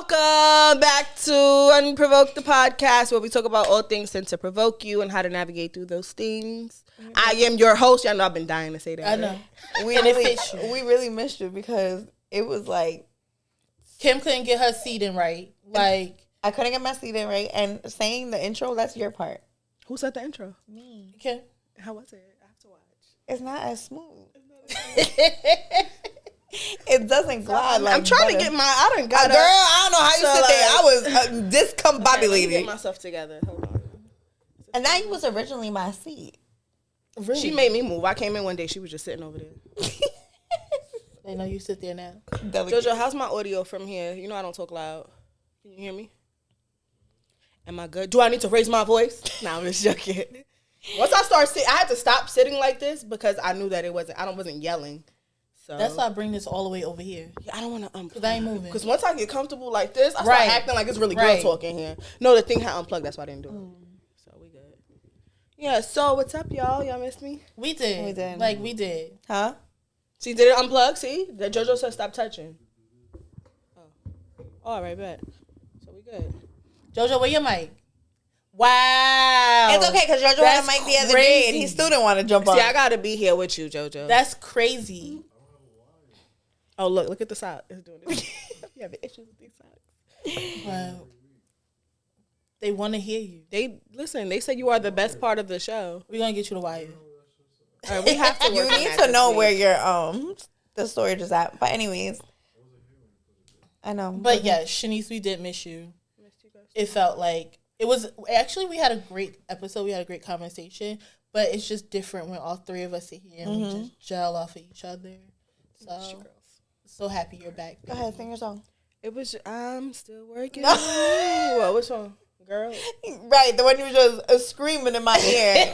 Welcome back to UnProvoked, the podcast where we talk about all things sent to provoke you and how to navigate through those things. Mm-hmm. I am your host. Y'all know I've been dying to say that. I know. Right? We really missed you because it was like Kim couldn't get her seating right. Like I couldn't get my seating right, and saying the intro, that's your part. Who said the intro? Me. Kim. How was it? I have to watch. It's not as smooth. It doesn't glide like I'm trying butter. to get my. I done got girl. I don't know how you sit there. I was discombobulated. Let me get myself together. Hold on. And that was originally my seat. Really? She made me move. I came in one day. She was just sitting over there. They know you sit there now. Jojo, how's my audio from here? You know I don't talk loud. Can you hear me? Am I good? Do I need to raise my voice? Nah, I'm just joking. Once I started sitting, I had to stop sitting like this because I knew that I wasn't yelling. So that's why I bring this all the way over here. Yeah, I don't want to unplug. Because I ain't moving. Because once I get comfortable like this, I start acting like it's really girl talking here. No, the thing had unplugged. That's why I didn't do it. So we good. Yeah, so what's up, y'all? Y'all missed me? We did. Like, we did. Huh? See, did it unplug? See? That JoJo said stop touching. Oh. All right, bet. So we good. JoJo, where your mic? Wow. It's okay because JoJo had a mic the other day and he still didn't want to jump on. See, I got to be here with you, JoJo. That's crazy. Oh, look at the sock. It's doing it. You have issues with these socks. Wow. They want to hear you. They said you are the best part of the show. We're going to get you the wire. All right, we have to You need to know where your the storage is at. But anyways. I know. But yes, Shanice, we did miss you. It felt like it was actually we had a great episode. We had a great conversation, but it's just different when all three of us sit here and we just gel off of each other. So happy you're back. Go ahead, sing your song. It was I'm still working. Well, which song? Girl. Right, the one you was just screaming in my ear.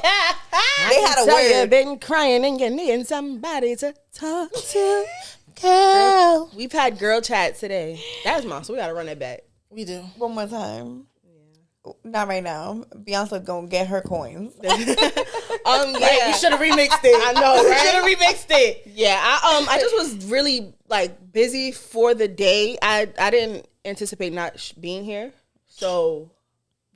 They had a word. You've been crying and you need somebody to talk to. Girl. We've had girl chat today. That's mom, so we gotta run that back. We do. One more time. Yeah. Not right now. Beyonce gonna get her coins. Yeah. Right, we should have remixed it. I know, right? We should have remixed it. Yeah, I just was really like busy for the day. I didn't anticipate not being here. So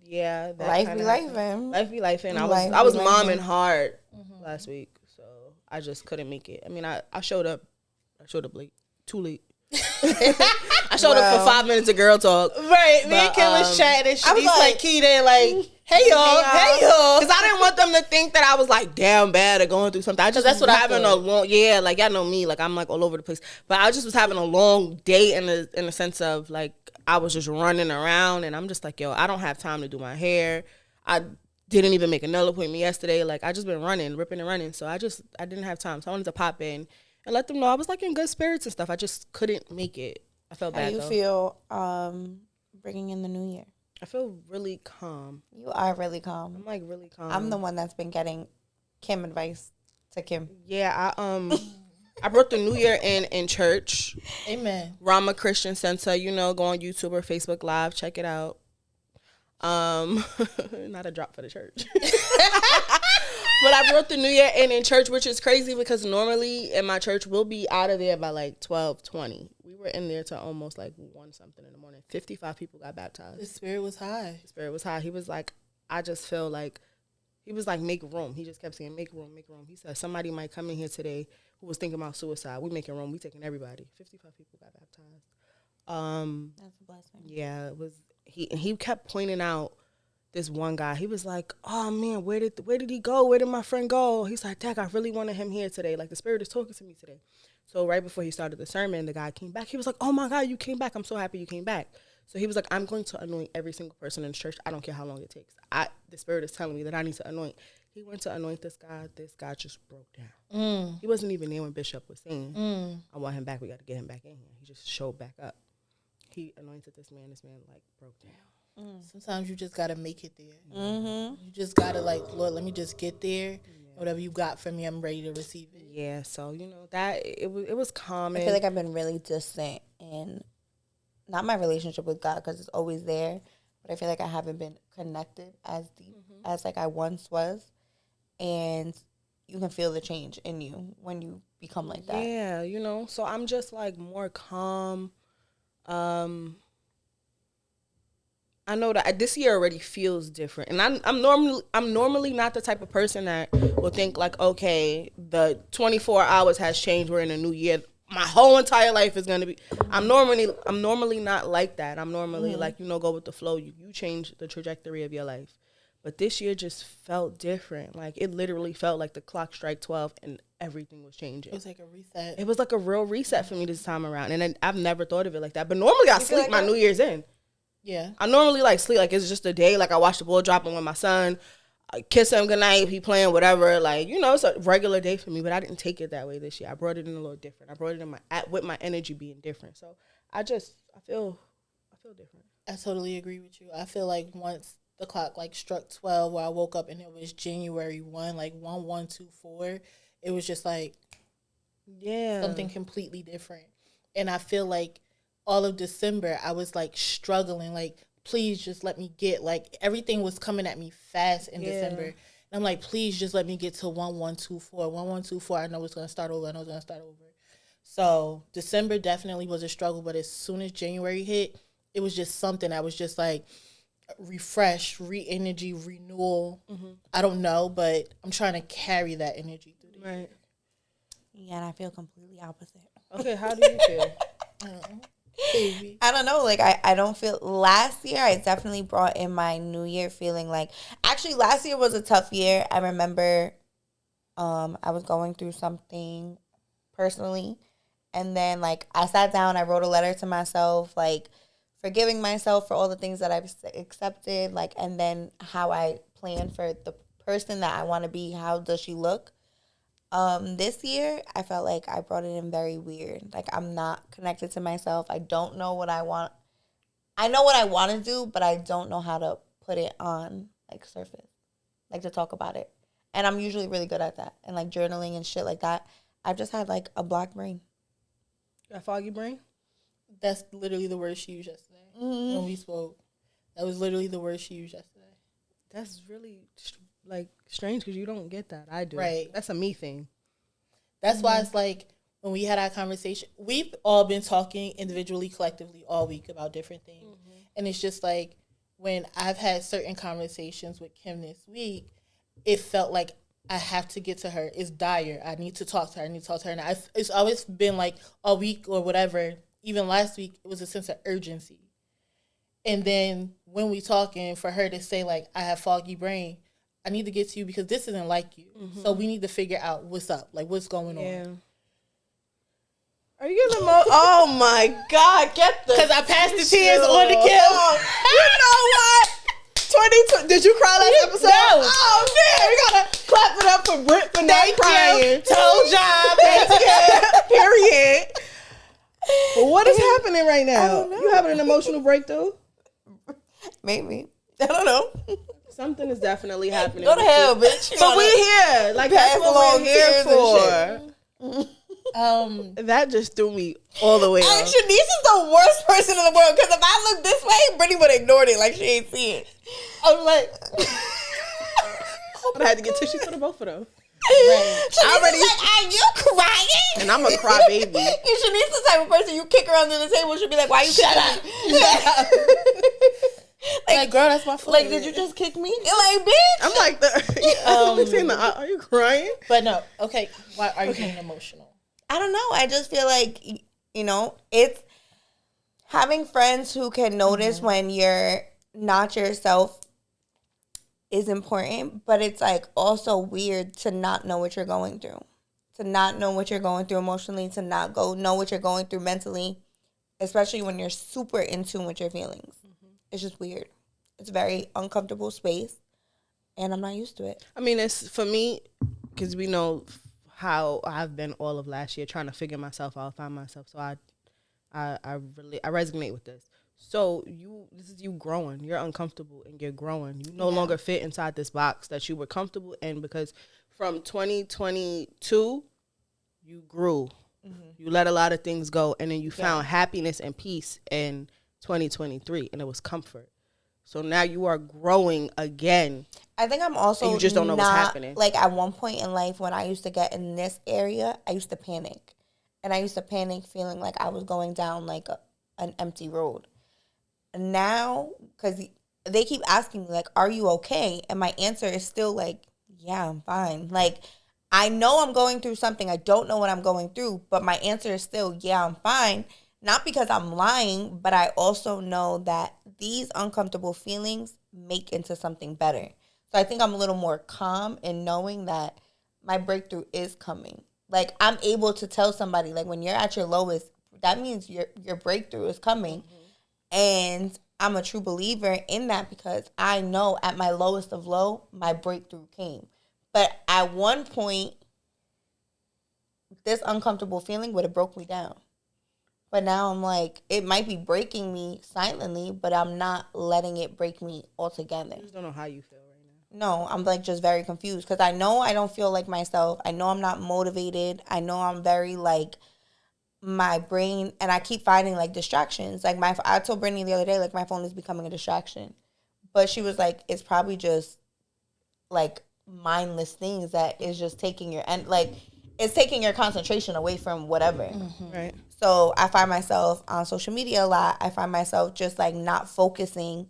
yeah, that life be lifing. Life be lifing. I was momming hard last week, so I just couldn't make it. I mean, I showed up late, too late. I showed up for 5 minutes of girl talk. Right, me and Kim was chatting and she's like keyed in like, hey y'all. Because I didn't want them to think that I was like down bad or going through something. I just was having a long, like y'all know me, like I'm like all over the place. But I just was having a long day in the sense of like I was just running around and I'm just like, yo, I don't have time to do my hair. I didn't even make a nail appointment yesterday. Like I just been ripping and running. So I didn't have time. So I wanted to pop in and let them know I was like in good spirits and stuff. I just couldn't make it. I felt bad. How do you feel bringing in the new year? I feel really calm. You are really calm. I'm like really calm. I'm the one that's been getting Kim advice to Kim. Yeah, I brought the new year in church. Amen. Rama Christian Center, go on YouTube or Facebook Live, check it out. Not a drop for the church. But I brought the new year in church, which is crazy because normally in my church we'll be out of there by like 12:20. We were in there till almost like 1 something in the morning. 55 people got baptized. The spirit was high. He was like, I just feel like, he was like, make room. He just kept saying, make room, make room. He said, somebody might come in here today who was thinking about suicide. We making room. We taking everybody. 55 people got baptized. That's a blessing. Yeah, it was. He kept pointing out this one guy. He was like, oh man, where did he go? Where did my friend go? He's like, Dad, I really wanted him here today. Like the spirit is talking to me today. So right before he started the sermon, the guy came back. He was like, oh my God, you came back. I'm so happy you came back. So he was like, I'm going to anoint every single person in the church. I don't care how long it takes. The spirit is telling me that I need to anoint. He went to anoint this guy. This guy just broke down. He wasn't even there when Bishop was saying, I want him back. We got to get him back in here. He just showed back up. He anointed this man. This man like broke down. Sometimes you just got to make it there. You just got to like, Lord, let me just get there. Yeah. Whatever you got for me, I'm ready to receive it. Yeah, so, that it was common. I feel like I've been really distant in, not my relationship with God because it's always there, but I feel like I haven't been connected as deep as like I once was. And you can feel the change in you when you become like that. Yeah, so I'm just like more calm. I know that this year already feels different, and I'm normally not the type of person that will think like, okay, the 24 hours has changed. We're in a new year. My whole entire life is gonna be. I'm normally not like that. I'm normally like, go with the flow. You change the trajectory of your life, but this year just felt different. Like it literally felt like the clock struck 12 and everything was changing. It was like a reset. It was like a real reset for me this time around, and I've never thought of it like that. But normally I sleep like my New Year's in. Yeah. I normally like sleep like it's just a day. Like I watch the ball dropping with my son. I kiss him goodnight. He playing whatever. Like, it's a regular day for me. But I didn't take it that way this year. I brought it in a little different. I brought it in with my energy being different. So I feel different. I totally agree with you. I feel like once the clock like struck 12, where I woke up and it was January 1, like 1124, it was just like something completely different. And I feel like all of December, I was like struggling, like, please just let me get, like, everything was coming at me fast in December. And I'm like, please just let me get to 1124. 1124, I know it's going to start over. So December definitely was a struggle, but as soon as January hit, it was just something. I was just like, refresh, re-energy, renewal. I don't know, but I'm trying to carry that energy through the year. Yeah, and I feel completely opposite. Okay, how do you feel? Baby. I don't know. Like, I don't feel... Last year, I definitely brought in my New Year feeling like... Actually, last year was a tough year. I remember I was going through something personally. And then, like, I sat down. I wrote a letter to myself, like, forgiving myself for all the things that I've accepted. Like, and then how I plan for the person that I want to be. How does she look? This year, I felt like I brought it in very weird. Like, I'm not connected to myself. I don't know what I want. I know what I want to do, but I don't know how to put it on, like, surface. Like, to talk about it. And I'm usually really good at that. And, like, journaling and shit like that. I've just had, like, a blocked brain. A foggy brain? That's literally the word she used yesterday when we spoke. That was literally the word she used yesterday. That's really... like strange because you don't get that. I do. Right. That's a me thing. That's why it's like when we had our conversation, we've all been talking individually, collectively all week about different things. And it's just like when I've had certain conversations with Kim this week, it felt like I have to get to her. It's dire. I need to talk to her. And it's always been like a week or whatever. Even last week, it was a sense of urgency. And then when we talking, for her to say like, I have foggy brain, I need to get to you because this isn't like you. So we need to figure out what's up, like what's going on. Are you getting oh my God, get the... Because I passed the tears on to Kim. You know what? 2020, did you cry last episode? No. Oh man, we gotta clap it up for Britt for not crying. Toe job. Period. Well, what is happening right now? You having an emotional breakthrough? Maybe. I don't know. Something is definitely happening. Go to hell, bitch. But we're here. Like, that's what we're here for. That just threw me all the way And off. Shanice is the worst person in the world because if I look this way, Brittany would have ignored it like she ain't see it. I'm like... I had to get tissues for the both of them. Right. Shanice is like, are you crying? And I'm a cry baby. Shanice is the type of person you kick her under the table, she'll be like, why you Shut up. Shut up. Like, girl, that's my foot. Like, did you just kick me? You're like, bitch. I'm like, are you crying? But no, okay. Why are you getting emotional? I don't know. I just feel like, it's having friends who can notice when you're not yourself is important, but it's like also weird to not know what you're going through, to not know what you're going through emotionally, to not know what you're going through mentally, especially when you're super in tune with your feelings. It's just weird. It's a very uncomfortable space, and I'm not used to it. I mean, it's for me, because we know how I've been all of last year trying to figure myself out, find myself. So I resonate with this. So this is you growing. You're uncomfortable and you're growing. You no longer fit inside this box that you were comfortable in, because from 2022, you grew. You let a lot of things go, and then you found happiness and peace in 2023, and it was comfort. So now you are growing again. I think I'm also you just don't know what's happening. Like, at one point in life when I used to get in this area, I used to panic. And I used to panic feeling like I was going down like an empty road. now, because they keep asking me, like, are you okay? And my answer is still like, yeah, I'm fine. Like, I know I'm going through something. I don't know what I'm going through, but my answer is still, yeah, I'm fine. Not because I'm lying, but I also know that these uncomfortable feelings make into something better. So I think I'm a little more calm in knowing that my breakthrough is coming. Like, I'm able to tell somebody, like, when you're at your lowest, that means your breakthrough is coming. Mm-hmm. And I'm a true believer in that because I know at my lowest of low, my breakthrough came. But at one point, this uncomfortable feeling would have broke me down. But now I'm like, it might be breaking me silently, but I'm not letting it break me altogether. I just don't know how you feel right now. No, I'm like just very confused because I know I don't feel like myself. I know I'm not motivated. I know I'm very like my brain, and I keep finding like distractions. Like I told Brittany the other day, like my phone is becoming a distraction. But she was like, it's probably just like mindless things that is just taking your it's taking your concentration away from whatever. Mm-hmm. Right. So I find myself on social media a lot. I find myself just like not focusing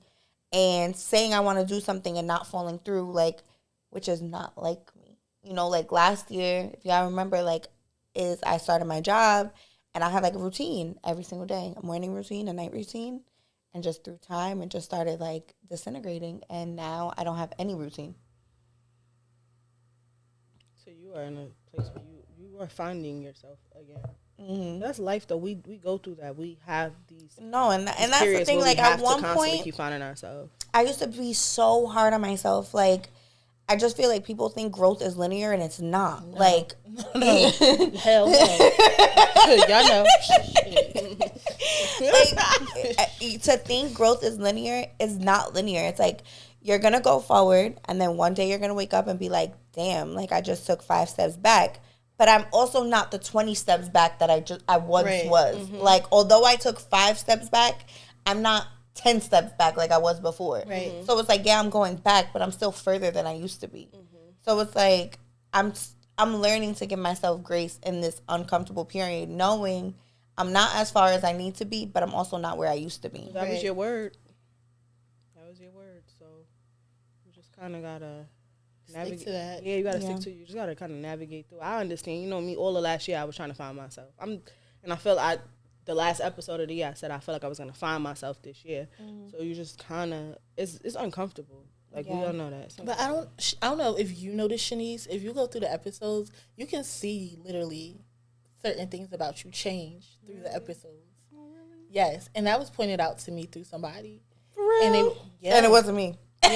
and saying I want to do something and not following through, like, which is not like me. You know, like last year, if y'all remember, like, is I started my job and I had like a routine every single day, a morning routine, a night routine, and just through time it just started like disintegrating, and now I don't have any routine. So you are in a place where you are finding yourself again. Mm-hmm. That's life, though. We go through that. We have these and that's the thing. Like at one point, keep finding ourselves. I used to be so hard on myself. Like I just feel like people think growth is linear, and it's not. No. Like no. Hell no. Y'all know. Like, to think growth is linear is not linear. It's like you're gonna go forward, and then one day you're gonna wake up and be like, "Damn! Like I just took 5 steps back." But I'm also not the 20 steps back that I once right. was. Mm-hmm. Like, although I took 5 steps back, I'm not 10 steps back like I was before. Right. So it's like, yeah, I'm going back, but I'm still further than I used to be. Mm-hmm. So it's like I'm learning to give myself grace in this uncomfortable period, knowing I'm not as far as I need to be, but I'm also not where I used to be. That was your word. That was your word. So you just kind of gotta navigate to that. Yeah, you gotta stick to it. You just gotta kind of navigate through. I understand. You know me. All of last year, I was trying to find myself. The last episode of the year, I said I felt like I was gonna find myself this year. Mm. So you just kind of it's uncomfortable. Like we all know that. But I don't know if you notice, Shanice. If you go through the episodes, you can see literally certain things about you change through the episodes. Oh, really? Yes, and that was pointed out to me through somebody. For real? And it wasn't me. Yeah.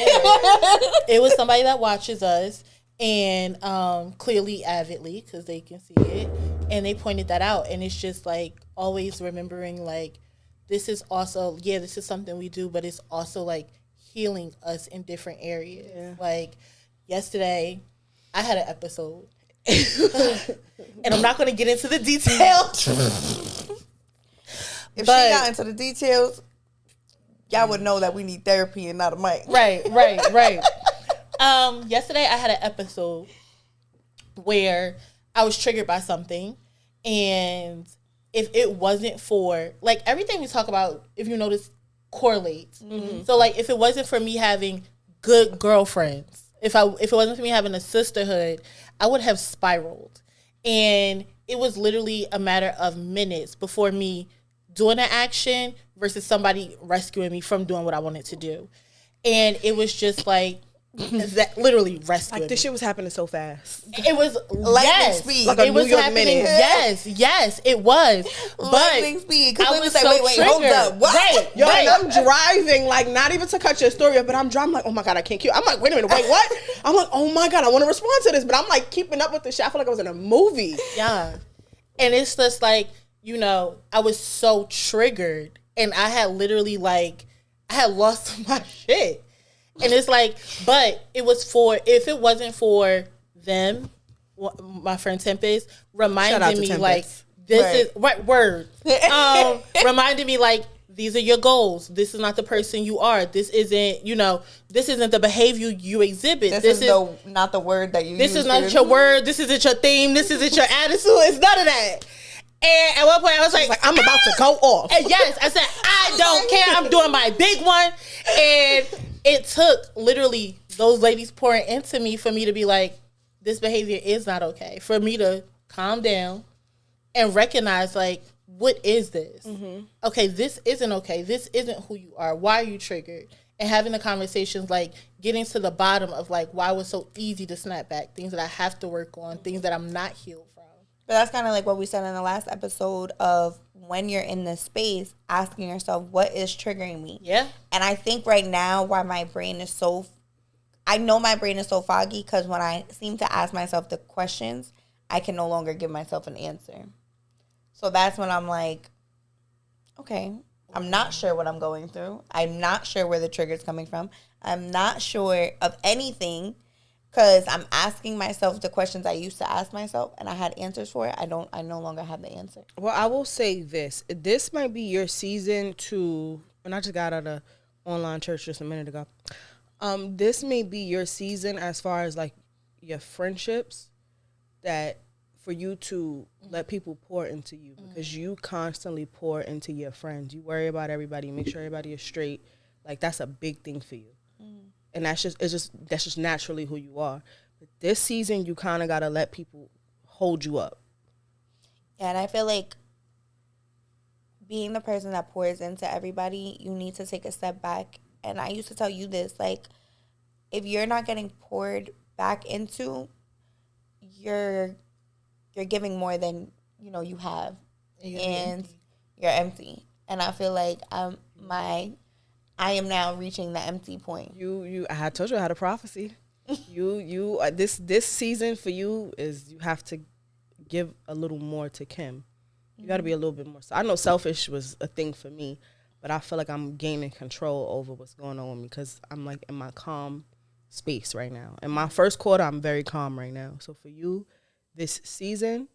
It was somebody that watches us, and clearly avidly because they can see it, and they pointed that out. And it's just like always remembering, like, this is also this is something we do, but it's also like healing us in different areas. Yeah. Like yesterday, I had an episode, and I'm not going to get into the details. If she got into the details, y'all would know that we need therapy and not a mic. Right. Yesterday I had an episode where I was triggered by something, and if it wasn't for, like, everything we talk about, if you notice, correlates. Mm-hmm. So, like, if it wasn't for me having good girlfriends, if it wasn't for me having a sisterhood, I would have spiraled. And it was literally a matter of minutes before me doing an action versus somebody rescuing me from doing what I wanted to do. And it was just like, that literally rescuing like this shit was happening so fast. It was lightning speed. Like it was New York happening. Minute. Yes, it was. Lightning speed. Because I was like, so wait, hold up. What? Right, yo, right. And I'm driving, like, not even to cut your story up, but I'm driving like, oh my God, I can't keep. I'm like, wait a minute, wait, what? I'm like, oh my God, I want to respond to this, but I'm like keeping up with the shit. I feel like I was in a movie. Yeah. And it's just like, you know, I was so triggered, and I had literally like, I had lost my shit. And it's like, but it was if it wasn't for them, my friend Tempest, reminding me like, this is, right, word. Reminding me like, these are your goals. This is not the person you are. This isn't, this isn't the behavior you exhibit. This is not the word that you use. This is not your word. This isn't your theme. This isn't your attitude. It's none of that. And at one point, I was like, I'm about to go off. And yes, I said, I don't care. I'm doing my big one. And it took literally those ladies pouring into me for me to be like, this behavior is not okay. For me to calm down and recognize, like, what is this? Mm-hmm. Okay, this isn't okay. This isn't who you are. Why are you triggered? And having the conversations, like, getting to the bottom of, like, why it was so easy to snap back, things that I have to work on, things that I'm not healed from. But that's kind of like what we said in the last episode of when you're in this space, asking yourself, what is triggering me? Yeah. And I think right now why my brain is so, I know my brain is so foggy because when I seem to ask myself the questions, I can no longer give myself an answer. So that's when I'm like, okay, I'm not sure what I'm going through. I'm not sure where the trigger's coming from. I'm not sure of anything because I'm asking myself the questions I used to ask myself and I had answers for it. I no longer have the answer. Well, I will say this. This might be your season to, and I just got out of online church just a minute ago. This may be your season as far as like your friendships, that for you to let people pour into you, because you constantly pour into your friends. You worry about everybody, make sure everybody is straight. Like, that's a big thing for you. And that's just naturally who you are. But this season, you kind of got to let people hold you up. Yeah, and I feel like being the person that pours into everybody, you need to take a step back. And I used to tell you this, like, if you're not getting poured back into, you're giving more than, you have. And you're empty. And I feel like I am now reaching the empty point. I had told you I had a prophecy. This season for you is you have to give a little more to Kim. You got to be a little bit more. So I know selfish was a thing for me, but I feel like I'm gaining control over what's going on with me because I'm like in my calm space right now. In my first quarter, I'm very calm right now. So for you, this season,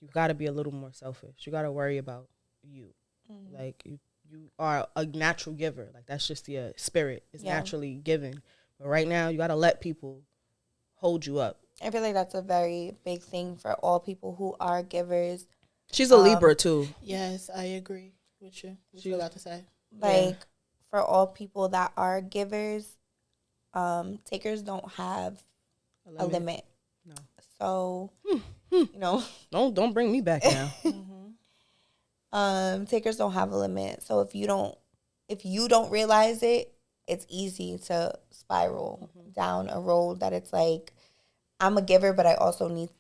you got to be a little more selfish. You got to worry about you. Like you are a natural giver. Like, that's just your spirit. It's naturally given. But right now, you got to let people hold you up. I feel like that's a very big thing for all people who are givers. She's a Libra, too. Yes, I agree with you. What you about to say? Like, for all people that are givers, takers don't have a limit. No. So, Don't bring me back now. Takers don't have a limit. So if you don't realize it, it's easy to spiral down a road that it's like, I'm a giver, but I also need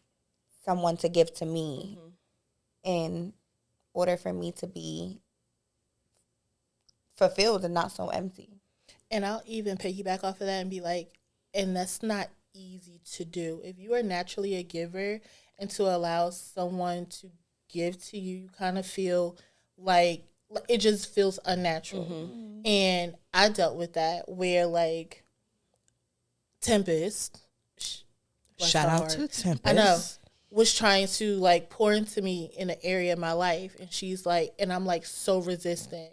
someone to give to me in order for me to be fulfilled and not so empty. And I'll even piggyback off of that and be like, and that's not easy to do. If you are naturally a giver and to allow someone to give to you, you kind of feel like it just feels unnatural. And I dealt with that where, like, Tempest, shout out to Tempest, I know, was trying to like pour into me in an area of my life, and she's like, and I'm like so resistant,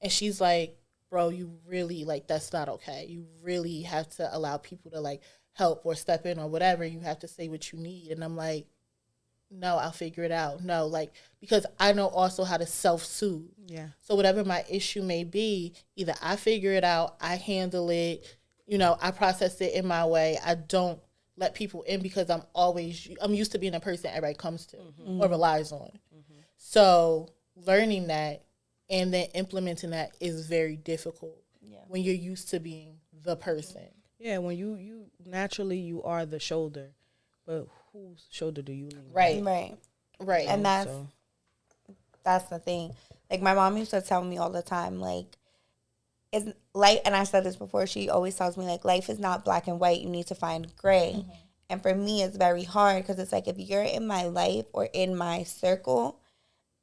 and she's like, bro, you really, like, that's not okay. You really have to allow people to like help or step in or whatever. You have to say what you need. And I'm like, no, I'll figure it out. No, like, because I know also how to self-soothe. Yeah. So whatever my issue may be, either I figure it out, I handle it, I process it in my way. I don't let people in because I'm used to being a person everybody comes to or relies on. So learning that and then implementing that is very difficult when you're used to being the person. Yeah, when you naturally you are the shoulder, but whose shoulder do you lean on? Right. And that's the thing. Like, my mom used to tell me all the time, like, it's life, and I said this before, she always tells me, like, life is not black and white. You need to find gray. And for me, it's very hard because it's like, if you're in my life or in my circle,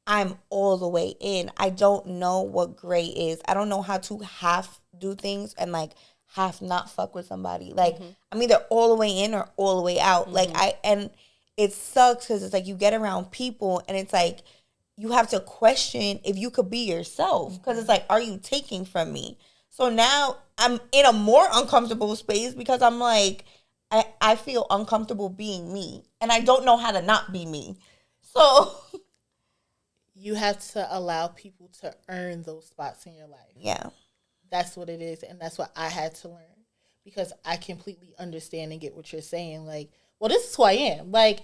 I'm all the way in. I don't know what gray is. I don't know how to half do things and, like, half not fuck with somebody. Like, I'm either all the way in or all the way out. And it sucks because it's like you get around people and it's like you have to question if you could be yourself because it's like, are you taking from me? So now I'm in a more uncomfortable space because I'm like, I feel uncomfortable being me and I don't know how to not be me. So you have to allow people to earn those spots in your life. Yeah. That's what it is, and that's what I had to learn, because I completely understand and get what you're saying. Like, well, this is who I am. Like,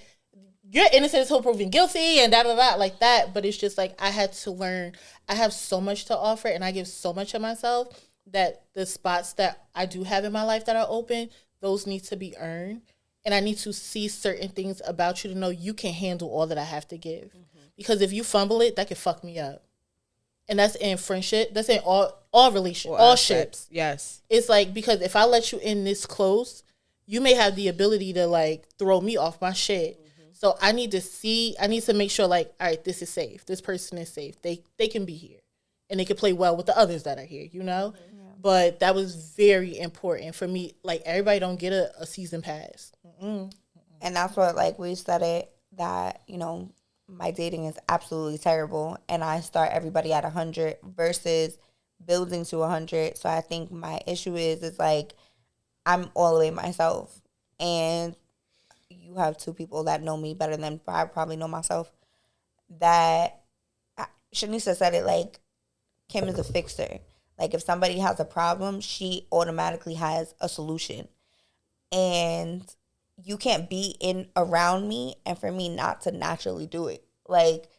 you're innocent until proven guilty and da-da-da, like that. But it's just like, I had to learn. I have so much to offer, and I give so much of myself, that the spots that I do have in my life that are open, those need to be earned. And I need to see certain things about you to know you can handle all that I have to give. Mm-hmm. Because if you fumble it, that could fuck me up. And that's in friendship. That's in all relationships, all ships. Yes. It's like, because if I let you in this close, you may have the ability to like throw me off my shit. Mm-hmm. So I need to make sure, like, all right, this is safe. This person is safe. They can be here. And they can play well with the others that are here, you know? Mm-hmm. Yeah. But that was very important for me. Like, everybody don't get a season pass. Mm-mm. And that's what, like, we said it, that, you know, my dating is absolutely terrible, and I start everybody at 100 versus building to 100. So I think my issue is like, I'm all the way myself, and you have two people that know me better than I probably know myself. That Shanisa said it, like, Kim is a fixer. Like, if somebody has a problem, she automatically has a solution, and you can't be in around me and for me not to naturally do it. Like,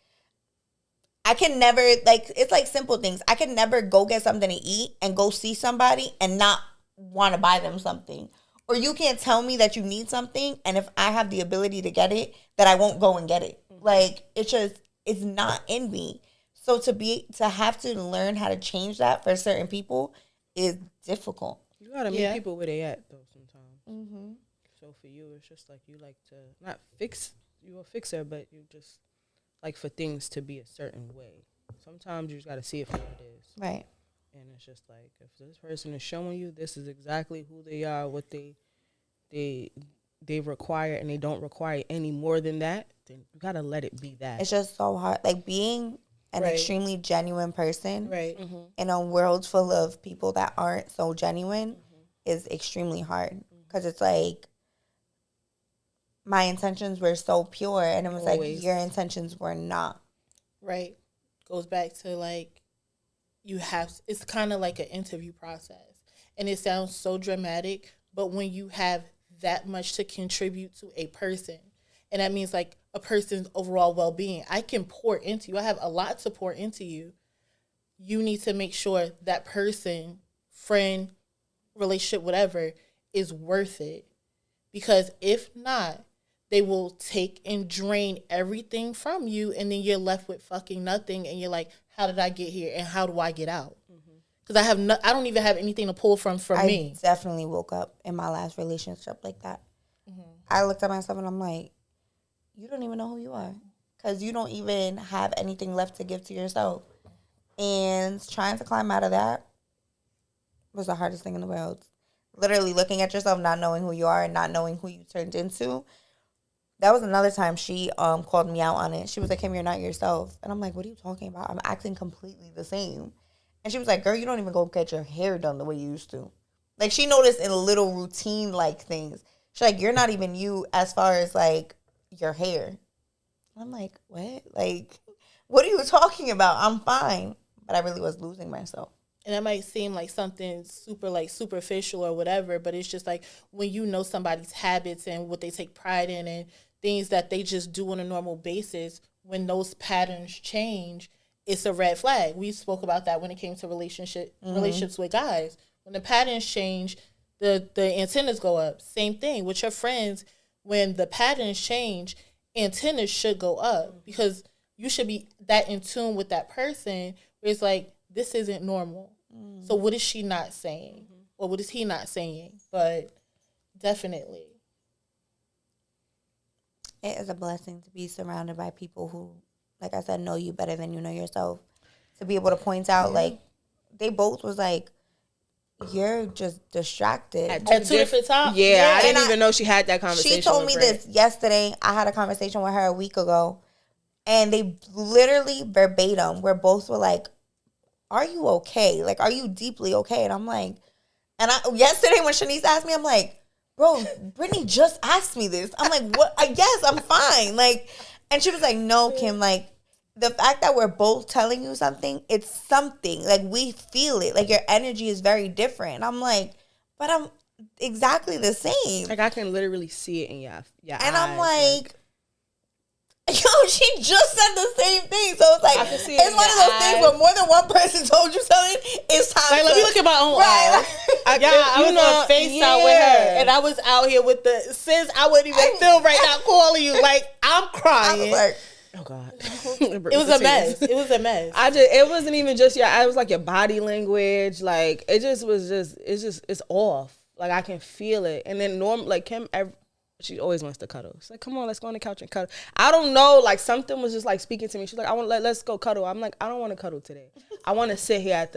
I can never, like, it's like simple things. I can never go get something to eat and go see somebody and not want to buy them something. Or you can't tell me that you need something, and if I have the ability to get it, that I won't go and get it. Mm-hmm. Like, it's not in me. So to have to learn how to change that for certain people is difficult. You gotta meet people where they at, though, sometimes. Mm-hmm. So for you, it's just like, you like to not fix, you're a fixer, but you just like for things to be a certain way. Sometimes you just got to see it for what it is. Right. And it's just like, if this person is showing you this is exactly who they are, what they require, and they don't require any more than that, then you got to let it be that. It's just so hard. Like, being an extremely genuine person in a world full of people that aren't so genuine is extremely hard. Because it's like, my intentions were so pure, and it was always like, your intentions were not. Right. Goes back to, like, it's kind of like an interview process. And it sounds so dramatic, but when you have that much to contribute to a person, and that means, like, a person's overall well-being, I can pour into you. I have a lot to pour into you. You need to make sure that person, friend, relationship, whatever, is worth it. Because if not, they will take and drain everything from you, and then you're left with fucking nothing, and you're like, how did I get here, and how do I get out? Because I don't even have anything to pull from me. I definitely woke up in my last relationship like that. Mm-hmm. I looked at myself and I'm like, you don't even know who you are, because you don't even have anything left to give to yourself. And trying to climb out of that was the hardest thing in the world. Literally looking at yourself, not knowing who you are and not knowing who you turned into. That was another time she called me out on it. She was like, Kim, you're not yourself. And I'm like, what are you talking about? I'm acting completely the same. And she was like, girl, you don't even go get your hair done the way you used to. Like, she noticed in little routine-like things. She's like, you're not even you as far as, like, your hair. I'm like, what? Like, what are you talking about? I'm fine. But I really was losing myself. And that might seem like something super, like, superficial or whatever, but it's just like, when you know somebody's habits and what they take pride in and things that they just do on a normal basis, when those patterns change, it's a red flag. We spoke about that when it came to relationships with guys. When the patterns change, the antennas go up. Same thing with your friends. When the patterns change, antennas should go up, because you should be that in tune with that person where it's like, this isn't normal. So what is she not saying? Or what is he not saying? But definitely. It is a blessing to be surrounded by people who, like I said, know you better than you know yourself. To be able to point out, like, they both was like, you're just distracted. At two different times? Yeah, I didn't even know she had that conversation. She told me this yesterday. I had a conversation with her a week ago. And they literally verbatim, where both were like, are you okay? Like, are you deeply okay? And I'm like, yesterday when Shanice asked me, I'm like, bro, Brittany just asked me this. I'm like, what? Yes, I'm fine. Like, and she was like, no, Kim, like, the fact that we're both telling you something, it's something. Like, we feel it. Like, your energy is very different. And I'm like, but I'm exactly the same. Like, I can literally see it in your and eyes. I'm like, yo, she just said the same thing. So it's like, it's one of those things where more than one person told you something. It's time like, let me look at my own eyes. I was on FaceTime with her, and I was out here with the sis. I wouldn't even feel right now calling you. Like, I'm crying. I was like, oh God, it was a mess. It was a mess. It wasn't even just it was like your body language. Like, it's off. Like, I can feel it. And then like Kim, she always wants to cuddle. She's like, come on, let's go on the couch and cuddle. I don't know, like, something was just like speaking to me. She's like, let's go cuddle. I'm like, I don't want to cuddle today. I want to sit here at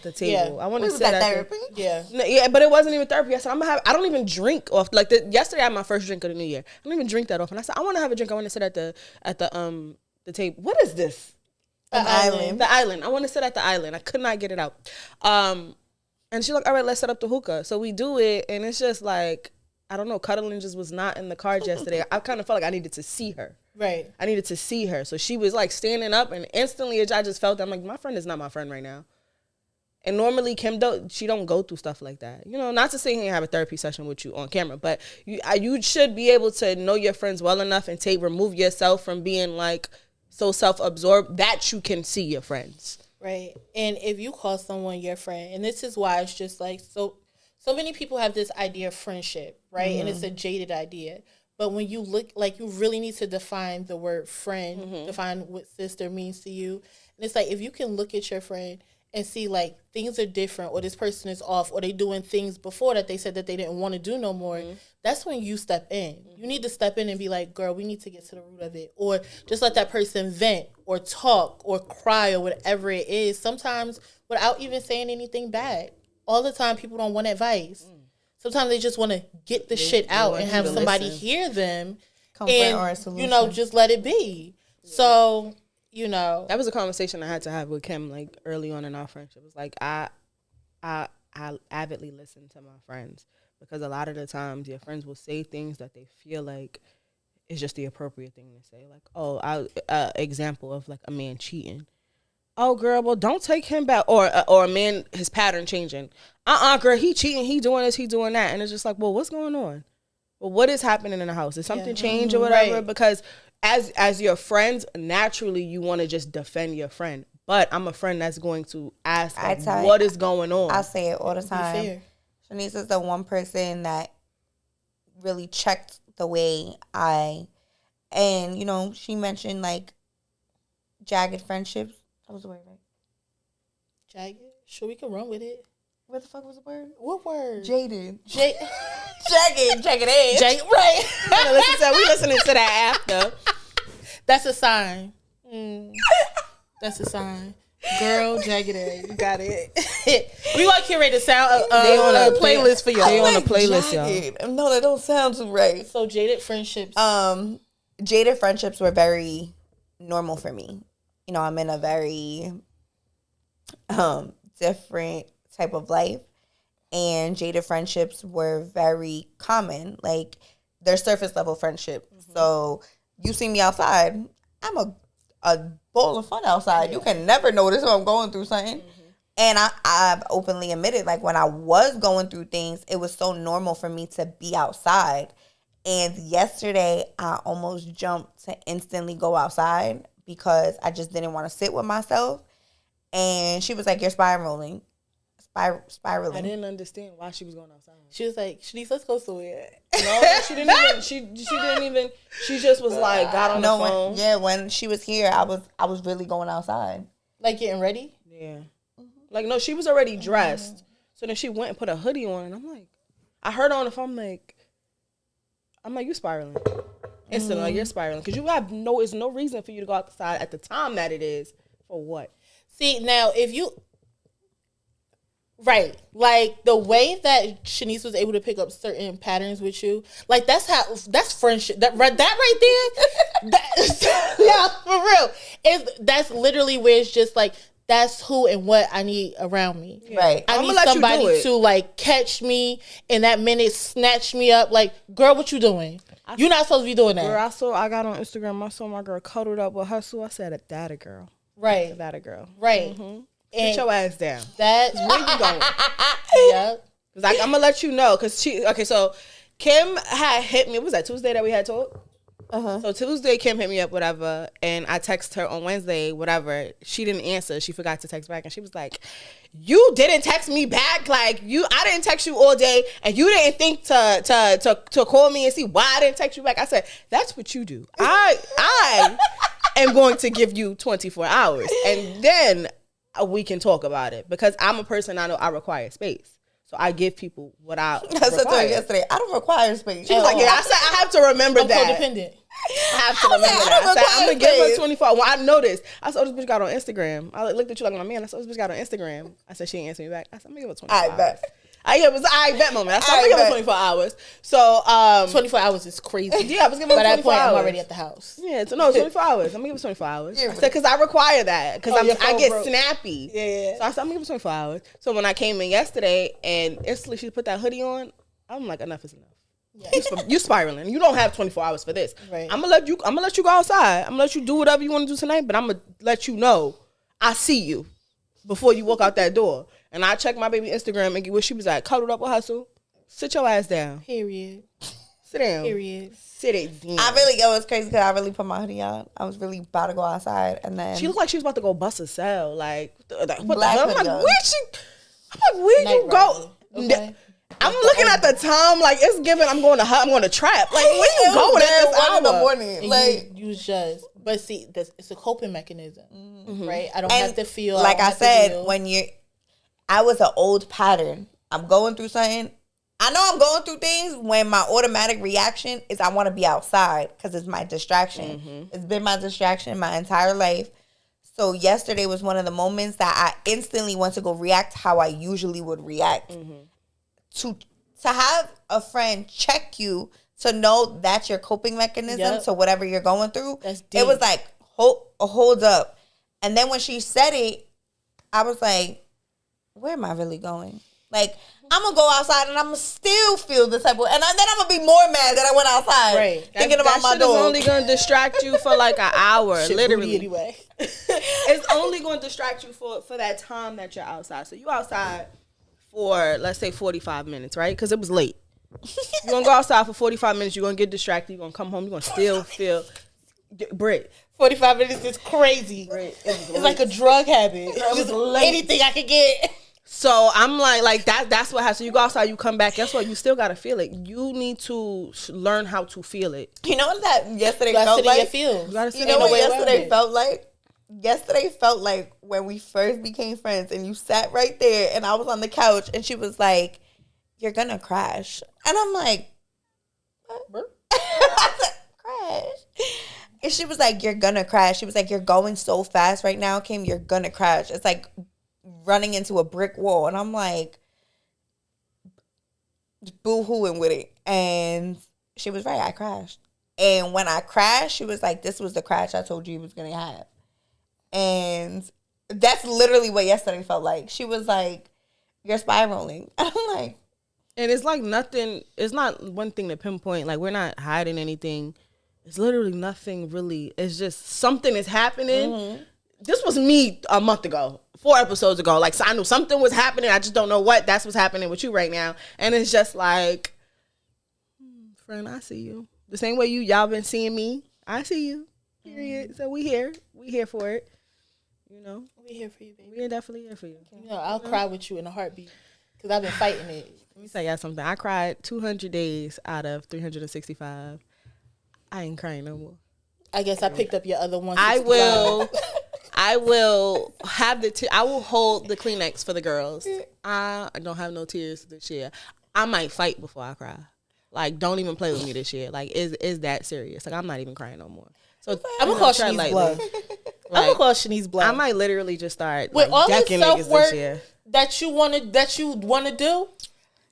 the table. I want to sit at therapy. Yeah, but it wasn't even therapy. I said, I don't even drink off. Like, yesterday I had my first drink of the new year. I don't even drink that often. I said, I want to have a drink. I want to sit at the table. What is this? An island. The island. I want to sit at the island. I could not get it out. And she's like, all right, let's set up the hookah. So we do it, and it's just like, I don't know, cuddling just was not in the cards yesterday. I kind of felt like I needed to see her. Right. I needed to see her. So she was like standing up, and instantly I just felt, I'm like, my friend is not my friend right now. And normally Kim, she don't go through stuff like that. You know, not to say he have a therapy session with you on camera, but you should be able to know your friends well enough and remove yourself from being like so self-absorbed that you can see your friends. Right. And if you call someone your friend, and this is why it's just like, so many people have this idea of friendship, right? Mm-hmm. And it's a jaded idea. But when you look, like, you really need to define the word friend, mm-hmm. define what sister means to you. And it's like, if you can look at your friend and see, like, things are different, or this person is off, or they doing things before that they said that they didn't want to do no more, mm-hmm. that's when you step in. Mm-hmm. You need to step in and be like, girl, we need to get to the root of it. Or just let that person vent or talk or cry or whatever it is, sometimes without even saying anything bad. All the time, people don't want advice. Sometimes they just want to get the shit out and have somebody hear them. Comfort or a solution. You know, just let it be. Yeah. So, you know. That was a conversation I had to have with Kim, like, early on in our friendship. It was like, I avidly listen to my friends, because a lot of the times your friends will say things that they feel like is just the appropriate thing to say. Like, example of, like, a man cheating. Oh, girl, well, don't take him back. Or a man, his pattern changing. Girl, he cheating, he doing this, he doing that. And it's just like, well, what's going on? Well, what is happening in the house? Did something change or whatever? Right. Because as your friends, naturally, you want to just defend your friend. But I'm a friend that's going to ask, like, what is going on? I say it all the time. Shanice is the one person that really checked the way and, you know, she mentioned, like, jagged friendships. That was the word, right? Jagged? Sure, we can run with it. What the fuck was the word? What word? Jaded. Jagged edge. Right. We listening to that after. That's a sign. That's a sign. Girl, jagged edge. You got it. We want to curate a sound a playlist for y'all. They on a playlist, y'all. No, that don't sound too right. So jaded friendships. Jaded friendships were very normal for me. You know, I'm in a very different type of life, and jaded friendships were very common. Like, they're surface level friendship. Mm-hmm. So you see me outside, I'm a bowl of fun outside. Yeah. You can never notice if I'm going through something. Mm-hmm. And I've openly admitted, like, when I was going through things, it was so normal for me to be outside. And yesterday, I almost jumped to instantly go outside because I just didn't want to sit with myself. And she was like, you're spiraling. Spiraling. I didn't understand why she was going outside. She was like, Shanice, let's go somewhere. No, she didn't even. She didn't even. She just was like, got on the phone. When she was here, I was really going outside. Like, getting ready? Yeah. Mm-hmm. Like, no, she was already dressed. Mm-hmm. So then she went and put a hoodie on, and I'm like, I heard her on the phone, I'm like, you spiraling. Instantly, like, you're spiraling. Because it's no reason for you to go outside at the time that it is. For what? See, now, if you... Right. Like, the way that Shanice was able to pick up certain patterns with you, like, that's friendship. That right there, yeah, for real. That's literally where it's just like, that's who and what I need around me. Right. I need somebody to, like, catch me in that minute, snatch me up. Like, girl, what you doing? You're not supposed to be doing that. Girl, I got on Instagram. I saw my girl cuddled up with Hustle. I said, that a girl. Right. That a girl. Right. Mm-hmm. Sit your ass down. That's where you going. Yep. Cause I'm gonna let you know. Cause so Kim had hit me. Was that Tuesday that we had talked? So Tuesday, Kim hit me up, whatever, and I texted her on Wednesday, whatever. She didn't answer. She forgot to text back, and she was like, "You didn't text me back. Like I didn't text you all day, and you didn't think to call me and see why I didn't text you back." I said, "That's what you do. I am going to give you 24 hours, and then we can talk about it because I'm a person. I know I require space." So I give people what I said to her yesterday, I don't require space. She was like, yeah, I said, I have to remember I'm that. codependent. I have to remember that. I said, I'm going to give her 24. Well, I noticed. I saw this bitch got on Instagram. I looked at you like, my man, I saw this bitch got on Instagram. I said, she ain't answer me back. I said, I'm going to give her 24 hours. I bet. It was I bet moment. I said, I'm going to give her 24 hours. So, 24 hours is crazy. Yeah, I was giving her 24 hours. By that point, I'm already at the house. Yeah, so no, 24 hours. I'm going to give her 24 hours. I said, because I require that. Because I get snappy. Yeah. So I said, I'm going to give her 24 hours. So when I came in yesterday and instantly she put that hoodie on, I'm like, enough is enough. Yeah. You spiraling. You don't have 24 hours for this. Right. I'm gonna let you go outside. I'm gonna let you do whatever you want to do tonight, but I'm gonna let you know I see you before you walk out that door. And I check my baby Instagram and get where she was at. Cuddled up with Hustle. Sit your ass down. Period. Sit down. Period. Sit it down. It was crazy because I really put my hoodie on. I was really about to go outside, and then she looked like she was about to go bust a cell. Like what the Black hell? I'm like, where you go? Okay. I'm looking at the time like it's given. I'm going to trap. Like where you going at this hour? in the morning? Like you just, but see, it's a coping mechanism, right? I don't have to feel like I said I was an old pattern. I'm going through something. I know I'm going through things when my automatic reaction is I want to be outside because it's my distraction. Mm-hmm. It's been my distraction my entire life. So yesterday was one of the moments that I instantly went to go react how I usually would react. Mm-hmm. To have a friend check you to know that's your coping mechanism, so whatever you're going through, it was like, hold up. And then when she said it, I was like, where am I really going? Like, I'm going to go outside and I'm going to still feel this type of, and then I'm going to be more mad that I went outside thinking about my dog. That shit is only going to distract you for like an hour, literally. Anyway. It's only going to distract you for that time that you're outside. So you outside for, let's say, 45 minutes, right? Because it was late. You're going to go outside for 45 minutes. You're going to get distracted. You're going to come home. You're going to still feel... Brit. 45 minutes is crazy. It's like a drug habit. Just anything I could get. So I'm like that's what happens. So you go outside, you come back. Guess what? You still got to feel it. You need to learn how to feel it. You know what that yesterday felt like? You know what yesterday felt like? Yesterday felt like when we first became friends and you sat right there and I was on the couch and she was like, you're gonna crash. And I'm like, what? I said, crash. And she was like, you're gonna crash. She was like, you're going so fast right now, Kim, you're gonna crash. It's like running into a brick wall. And I'm like, boo-hooing with it. And she was right, I crashed. And when I crashed, she was like, this was the crash I told you you was gonna have. And that's literally what yesterday felt like. She was like, you're spiraling. And I'm like... And it's like nothing... It's not one thing to pinpoint. Like, we're not hiding anything. It's literally nothing really. It's just something is happening. Mm-hmm. This was me a month ago. 4 episodes ago. Like, so I knew something was happening. I just don't know what. That's what's happening with you right now. And it's just like... friend, I see you. The same way y'all been seeing me. I see you. Period. So we here. We here for it. You know, we here for you, baby. We're definitely here for you. You know, I'll cry with you in a heartbeat because I've been fighting it. Let me tell y'all something. I cried 200 days out of 365. I ain't crying no more. I guess I picked up your other one. I will have I will hold the Kleenex for the girls. I don't have no tears this year. I might fight before I cry. Like, don't even play with me this year. Like, is that serious? Like, I'm not even crying no more. So I'm gonna call Shanice bluff. I'm gonna call Shanice bluff. I might literally just start with all decking the niggas this year. That you wanna do.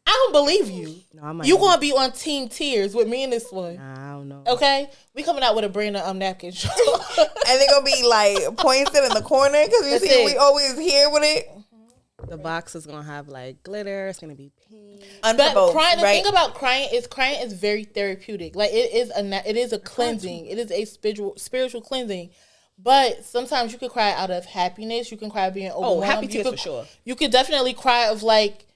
I don't believe you. No, you gonna be on Team Tears with me in this one. Nah, I don't know. Okay, we coming out with a brand of napkin show, and they're gonna be like pointed in the corner because you see we always here with it. The box is gonna have like glitter. It's gonna be pink. But crying. The thing about crying is very therapeutic. Like it is a cleansing. It is a spiritual cleansing. But sometimes you could cry out of happiness. You can cry being overwhelmed. Oh, happy tears for sure. You could definitely cry of like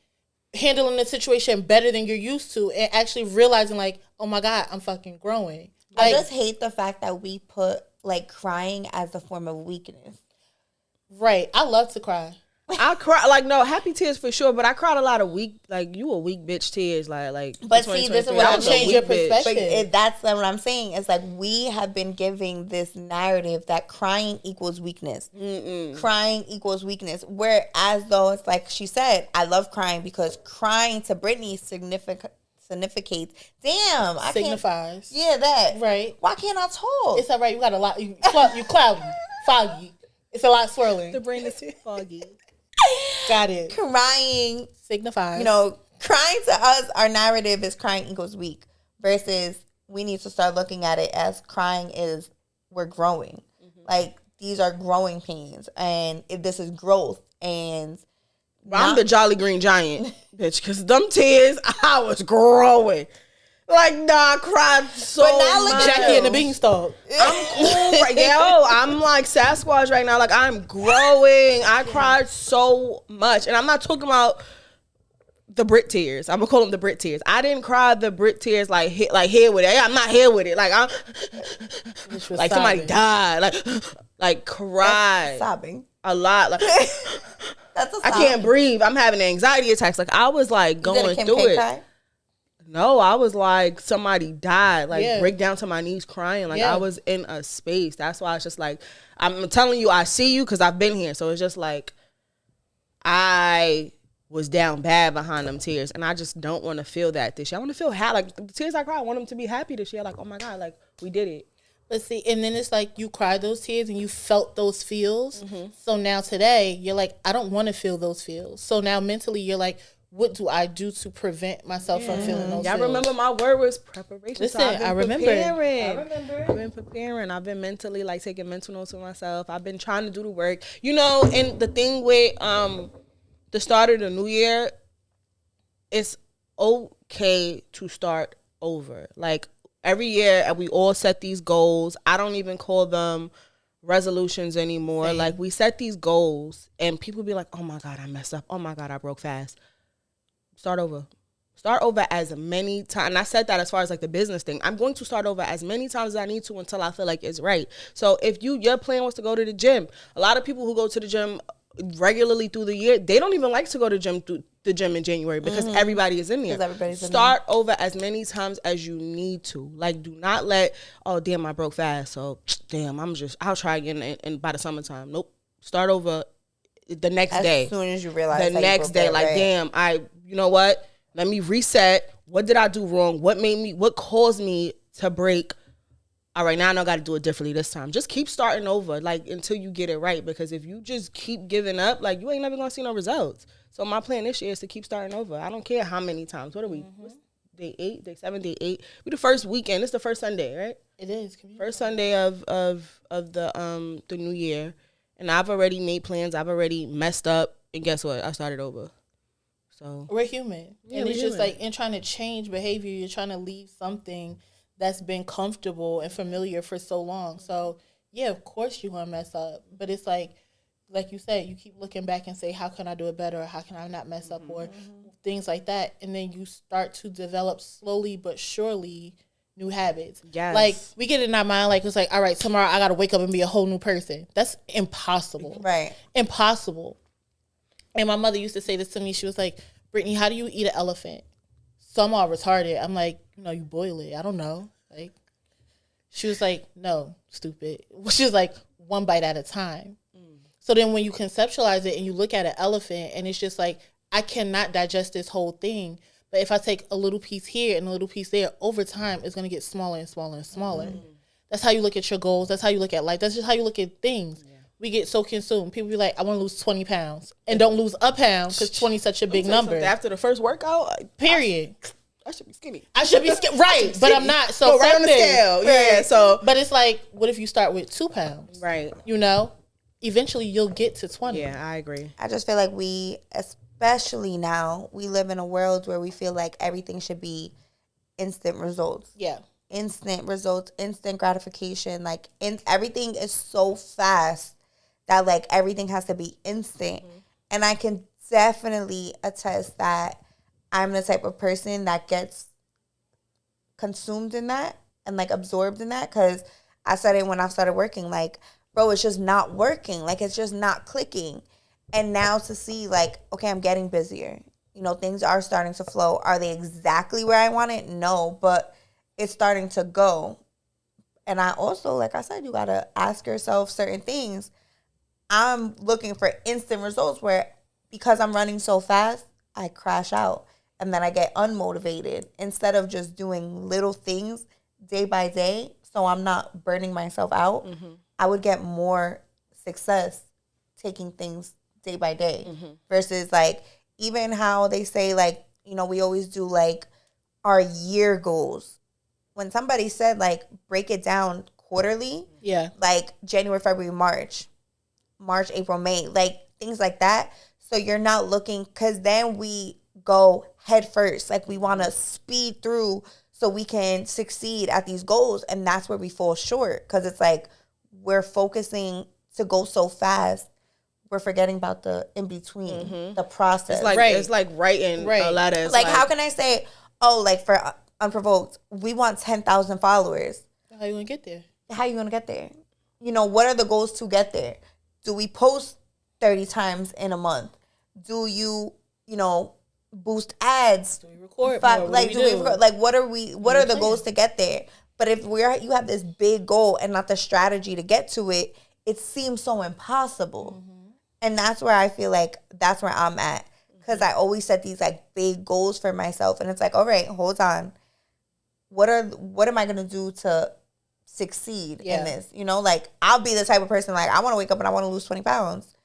handling the situation better than you're used to, and actually realizing like, oh my God, I'm fucking growing. Like, I just hate the fact that we put like crying as a form of weakness. Right. I love to cry. I cry like no happy tears for sure, but I cried a lot of weak like you a weak bitch tears like. But see, this is what I'm change your perspective. But that's what I'm saying. It's like we have been giving this narrative that crying equals weakness. Crying equals weakness. Whereas though it's like she said, I love crying because crying to Brittany significates. Damn, I signifies. Yeah, that right. Why can't I talk? It's all right. You got a lot. You cloudy, foggy. It's a lot swirling. The brain is foggy. Got it. Crying signifies. You know, crying to us, our narrative is crying equals weak. Versus we need to start looking at it as crying is we're growing. Like these are growing pains, and this is growth. And I'm the Jolly Green Giant, bitch, because them tears, I was growing. Like, nah, I cried so but now much. Look at Jackie and the Beanstalk. I'm cool right now. I'm like Sasquatch right now. Like, I'm growing. I cried so much. And I'm not talking about the Brit tears. I'm going to call them the Brit tears. I didn't cry the Brit tears like here with it. I'm not here with it. Like, I'm like somebody died. Like cried. Sobbing. A lot. Like, That's I can't breathe. I'm having anxiety attacks. Like, I was like going through it. Cry? No, I was like somebody died. Like break down to my knees crying. Like I was in a space. That's why it's just like I'm telling you, I see you because I've been here. So it's just like I was down bad behind them tears, and I just don't want to feel that this year. I want to feel happy. Like the tears I cry, I want them to be happy this year. Like, oh my God, like we did it. Let's see, and then it's like you cried those tears and you felt those feels. So now today you're like, I don't want to feel those feels. So now mentally you're like, what do I do to prevent myself from feeling those feels? Remember my word was preparation. Listen, so I remember. I've been preparing. I've been mentally like taking mental notes of myself. I've been trying to do the work. You know, and the thing with the start of the new year, it's okay to start over. Like every year, and we all set these goals. I don't even call them resolutions anymore. Same. Like we set these goals, and people be like, "Oh my God, I messed up. Oh my God, I broke fast." Start over. Start over as many times. And I said that as far as like the business thing. I'm going to start over as many times as I need to until I feel like it's right. So if your plan was to go to the gym, a lot of people who go to the gym regularly through the year, they don't even like to go to the gym in January because everybody is in there. Start over as many times as you need to. Like, do not let, oh, damn, I broke fast. So, damn, I'll try again and by the summertime. Nope. Start over the next day. As soon as you realize the next day, like, damn, you know what? Let me reset. What did I do wrong? What caused me to break? All right, now I know I got to do it differently this time. Just keep starting over, like, until you get it right. Because if you just keep giving up, like, you ain't never going to see no results. So my plan this year is to keep starting over. I don't care how many times. What are we? What's day 8, day 7, day 8? We the first weekend. It's the first Sunday, right? It is. First Sunday of the new year. And I've already made plans. I've already messed up. And guess what? I started over. So we're human. And it's just like in trying to change behavior, you're trying to leave something that's been comfortable and familiar for so long. So yeah, of course you're gonna mess up. But it's like you said, you keep looking back and say, how can I do it better? Or how can I not mess up? Or things like that. And then you start to develop slowly but surely new habits. Yes. Like we get in our mind, like it's like, all right, tomorrow I gotta wake up and be a whole new person. That's impossible. Right. Impossible. And my mother used to say this to me. She was like, Brittany, how do you eat an elephant? So I'm all retarded. I'm like, you boil it. I don't know. Like, she was like, no, stupid. She was like, one bite at a time. So then when you conceptualize it and you look at an elephant and it's just like, I cannot digest this whole thing. But if I take a little piece here and a little piece there, over time, it's going to get smaller and smaller and smaller. That's how you look at your goals. That's how you look at life. That's just how you look at things. We get so consumed. People be like, I want to lose 20 pounds. And don't lose a pound because 20 is such a big number. After the first workout, period. I should be skinny. Right, but I'm not. So right on the scale. Yeah, so. But it's like, what if you start with 2 pounds? Right. You know? eventually you'll get to 20. Yeah, I agree. I just feel like especially now, we live in a world where we feel like everything should be instant results. Yeah. Instant results, instant gratification. Like, everything is so fast that, like, everything has to be instant. Mm-hmm. And I can definitely attest that I'm the type of person that gets consumed in that and, like, absorbed in that. Because I said it when I started working, like, bro, it's just not working. Like, it's just not clicking. And now to see, like, okay, I'm getting busier. You know, things are starting to flow. Are they exactly where I want it? No, but it's starting to go. And I also, like I said, you got to ask yourself certain things. I'm looking for instant results where, because I'm running so fast, I crash out. And then I get unmotivated instead of just doing little things day by day so I'm not burning myself out. Mm-hmm. I would get more success taking things day by day versus, like, even how they say, like, you know, we always do, like, our year goals. When somebody said, like, break it down quarterly, like January, February, March, April, May, like, things like that. So you're not looking, because then we go head first. Like, we want to speed through so we can succeed at these goals. And that's where we fall short, because it's like we're focusing to go so fast. We're forgetting about the in-between, the process. It's like writing a letter. Like, how can I say, oh, like, for UnProvoked, we want 10,000 followers. How you going to get there? How you going to get there? You know, what are the goals to get there? Do we post 30 times in a month? Do you know, boost ads? Do we record more? Like, do we record? Like, what are the goals to get there? But if you have this big goal and not the strategy to get to it, it seems so impossible. Mm-hmm. And that's where I feel like that's where I'm at. Because I always set these, like, big goals for myself. And it's like, all right, hold on. What am I going to do to succeed in this? You know, like, I'll be the type of person, like, I want to wake up and I want to lose 20 pounds.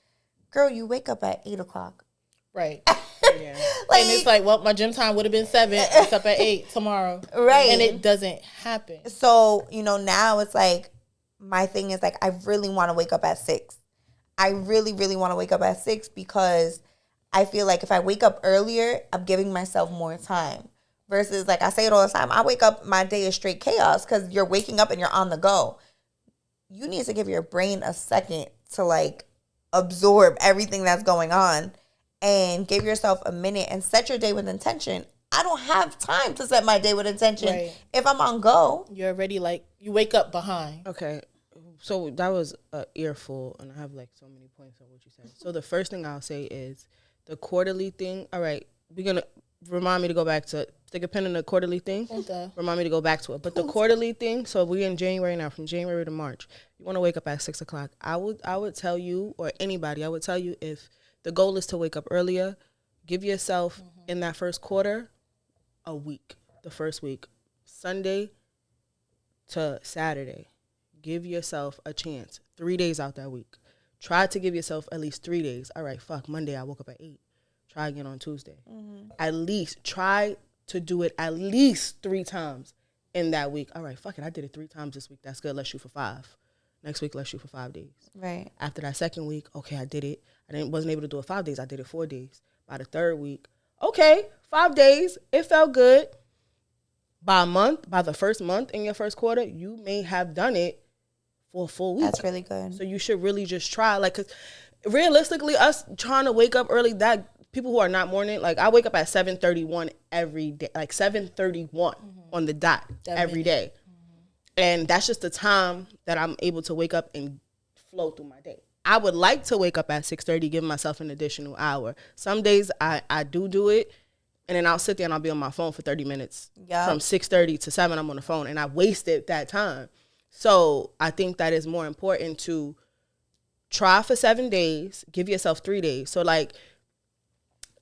Girl, you wake up at 8 o'clock. Right. Yeah. Like, and it's like, well, my gym time would have been 7. It's up at 8 tomorrow. Right. And it doesn't happen. So, you know, now it's like, my thing is, like, I really want to wake up at 6. I really, really want to wake up at 6 because I feel like if I wake up earlier, I'm giving myself more time. Versus, like, I say it all the time, I wake up, my day is straight chaos because you're waking up and you're on the go. You need to give your brain a second to, like, absorb everything that's going on and give yourself a minute and set your day with intention. I don't have time to set my day with intention if I'm on go. You're already, like, you wake up behind. Okay. So that was an earful, and I have, like, so many points on what you said. So the first thing I'll say is the quarterly thing. All right, we're going to remind me to go back to stick a pin in the quarterly thing. Okay. Remind me to go back to it. But the quarterly thing, so we're in January now, from January to March. You want to wake up at 6 o'clock. I would tell you, or anybody, I would tell you, if the goal is to wake up earlier, give yourself in that first quarter a week, the first week, Sunday to Saturday. Give yourself a chance. 3 days out that week. Try to give yourself at least 3 days. All right, Monday I woke up at 8. Try again on Tuesday. Mm-hmm. At least try to do it at least 3 times in that week. All right, it. I did it 3 times this week. That's good. Let's shoot for 5. Next week, let's shoot for 5 days. Right. After that second week, okay, I did it. Wasn't able to do it 5 days. I did it 4 days. By the third week, okay, 5 days. It felt good. By the first month in your first quarter, you may have done it for a full week. That's really good. So you should really just try. Like, because realistically, us trying to wake up early, that people who are not morning, like, I wake up at 7:31 every day, like 7:31 on the dot every day. And that's just the time that I'm able to wake up and flow through my day. I would like to wake up at 6:30, give myself an additional hour. Some days I do it, and then I'll sit there and I'll be on my phone for 30 minutes. Yep. From 6:30 to 7, I'm on the phone, and I wasted that time. So I think that is more important to try for 7 days, give yourself 3 days. So, like,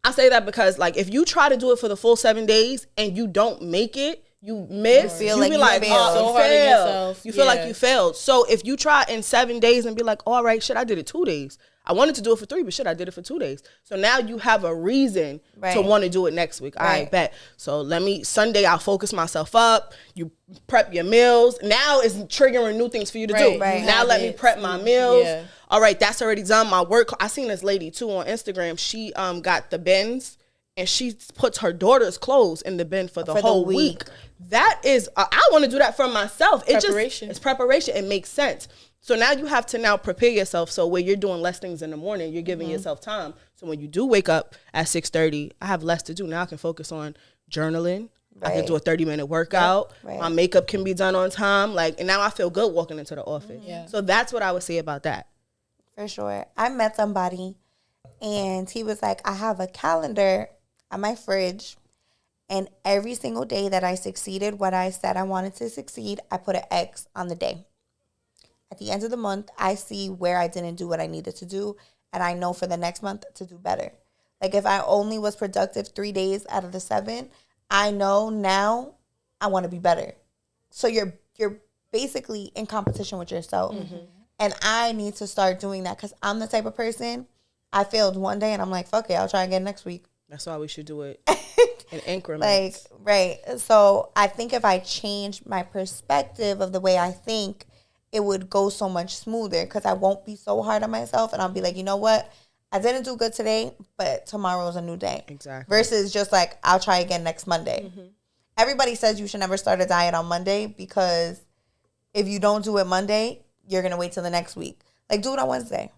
I say that because, like, if you try to do it for the full 7 days and you don't make it, you miss. You feel like you failed. So hard on yourself. You feel like you failed. So if you try in 7 days and be like, all right, shit, I did it 2 days. I wanted to do it for 3, but shit, I did it for 2 days. So now you have a reason to want to do it next week. All right, bet. So Sunday, I'll focus myself up. You prep your meals. Now it's triggering new things for you to do. Right. Now let me prep my meals. Yeah. all right, that's already done. My work. I seen this lady too on Instagram. She got the bins and she puts her daughter's clothes in the bin for the whole week. That is, I want to do that for myself. It's preparation. It makes sense. So now you have to now prepare yourself. So where you're doing less things in the morning, you're giving yourself time. So when you do wake up at 6:30, I have less to do. Now I can focus on journaling. Right. I can do a 30-minute workout. Right. My makeup can be done on time. Like, and now I feel good walking into the office. Yeah. So that's what I would say about that. For sure. I met somebody and he was like, I have a calendar on my fridge, and every single day that I succeeded what I said I wanted to succeed, I put an X on the day. At the end of the month, I see where I didn't do what I needed to do, and I know for the next month to do better. Like, if I only was productive 3 days out of the 7, I know now I want to be better. So you're basically in competition with yourself. Mm-hmm. And I need to start doing that because I'm the type of person, I failed one day and I'm like, fuck it, I'll try again next week. That's why we should do it in increments. Like, right. So I think if I change my perspective of the way I think, it would go so much smoother because I won't be so hard on myself and I'll be like, you know what? I didn't do good today, but tomorrow's a new day. Exactly. Versus just like, I'll try again next Monday. Mm-hmm. Everybody says you should never start a diet on Monday because if you don't do it Monday, you're going to wait till the next week. Like, do it on Wednesday.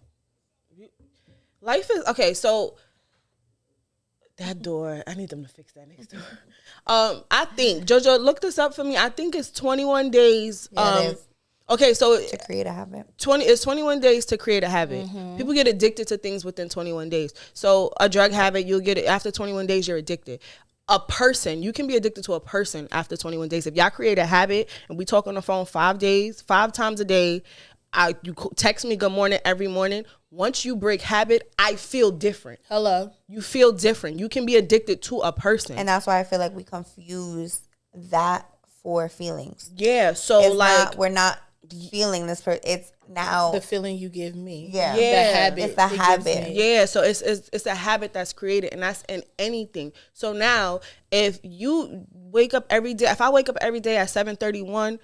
Life is, okay, so that door, I need them to fix that next door. I think, JoJo, look this up for me. I think it's 21 days. Yeah, it is. Okay, so to create a habit. It's 21 days to create a habit. Mm-hmm. People get addicted to things within 21 days. So a drug habit, you'll get it after 21 days, you're addicted. A person, you can be addicted to a person after 21 days. If y'all create a habit and we talk on the phone 5 times a day, you text me good morning every morning. Once you break habit, I feel different. Hello. You feel different. You can be addicted to a person. And that's why I feel like we confuse that for feelings. Yeah, so we're not feeling this it's now the feeling you give me. Yeah. The habit. It's the habit. Yeah, so it's a habit that's created, and that's in anything. So now if you wake up every day, if I wake up every day at 7:31,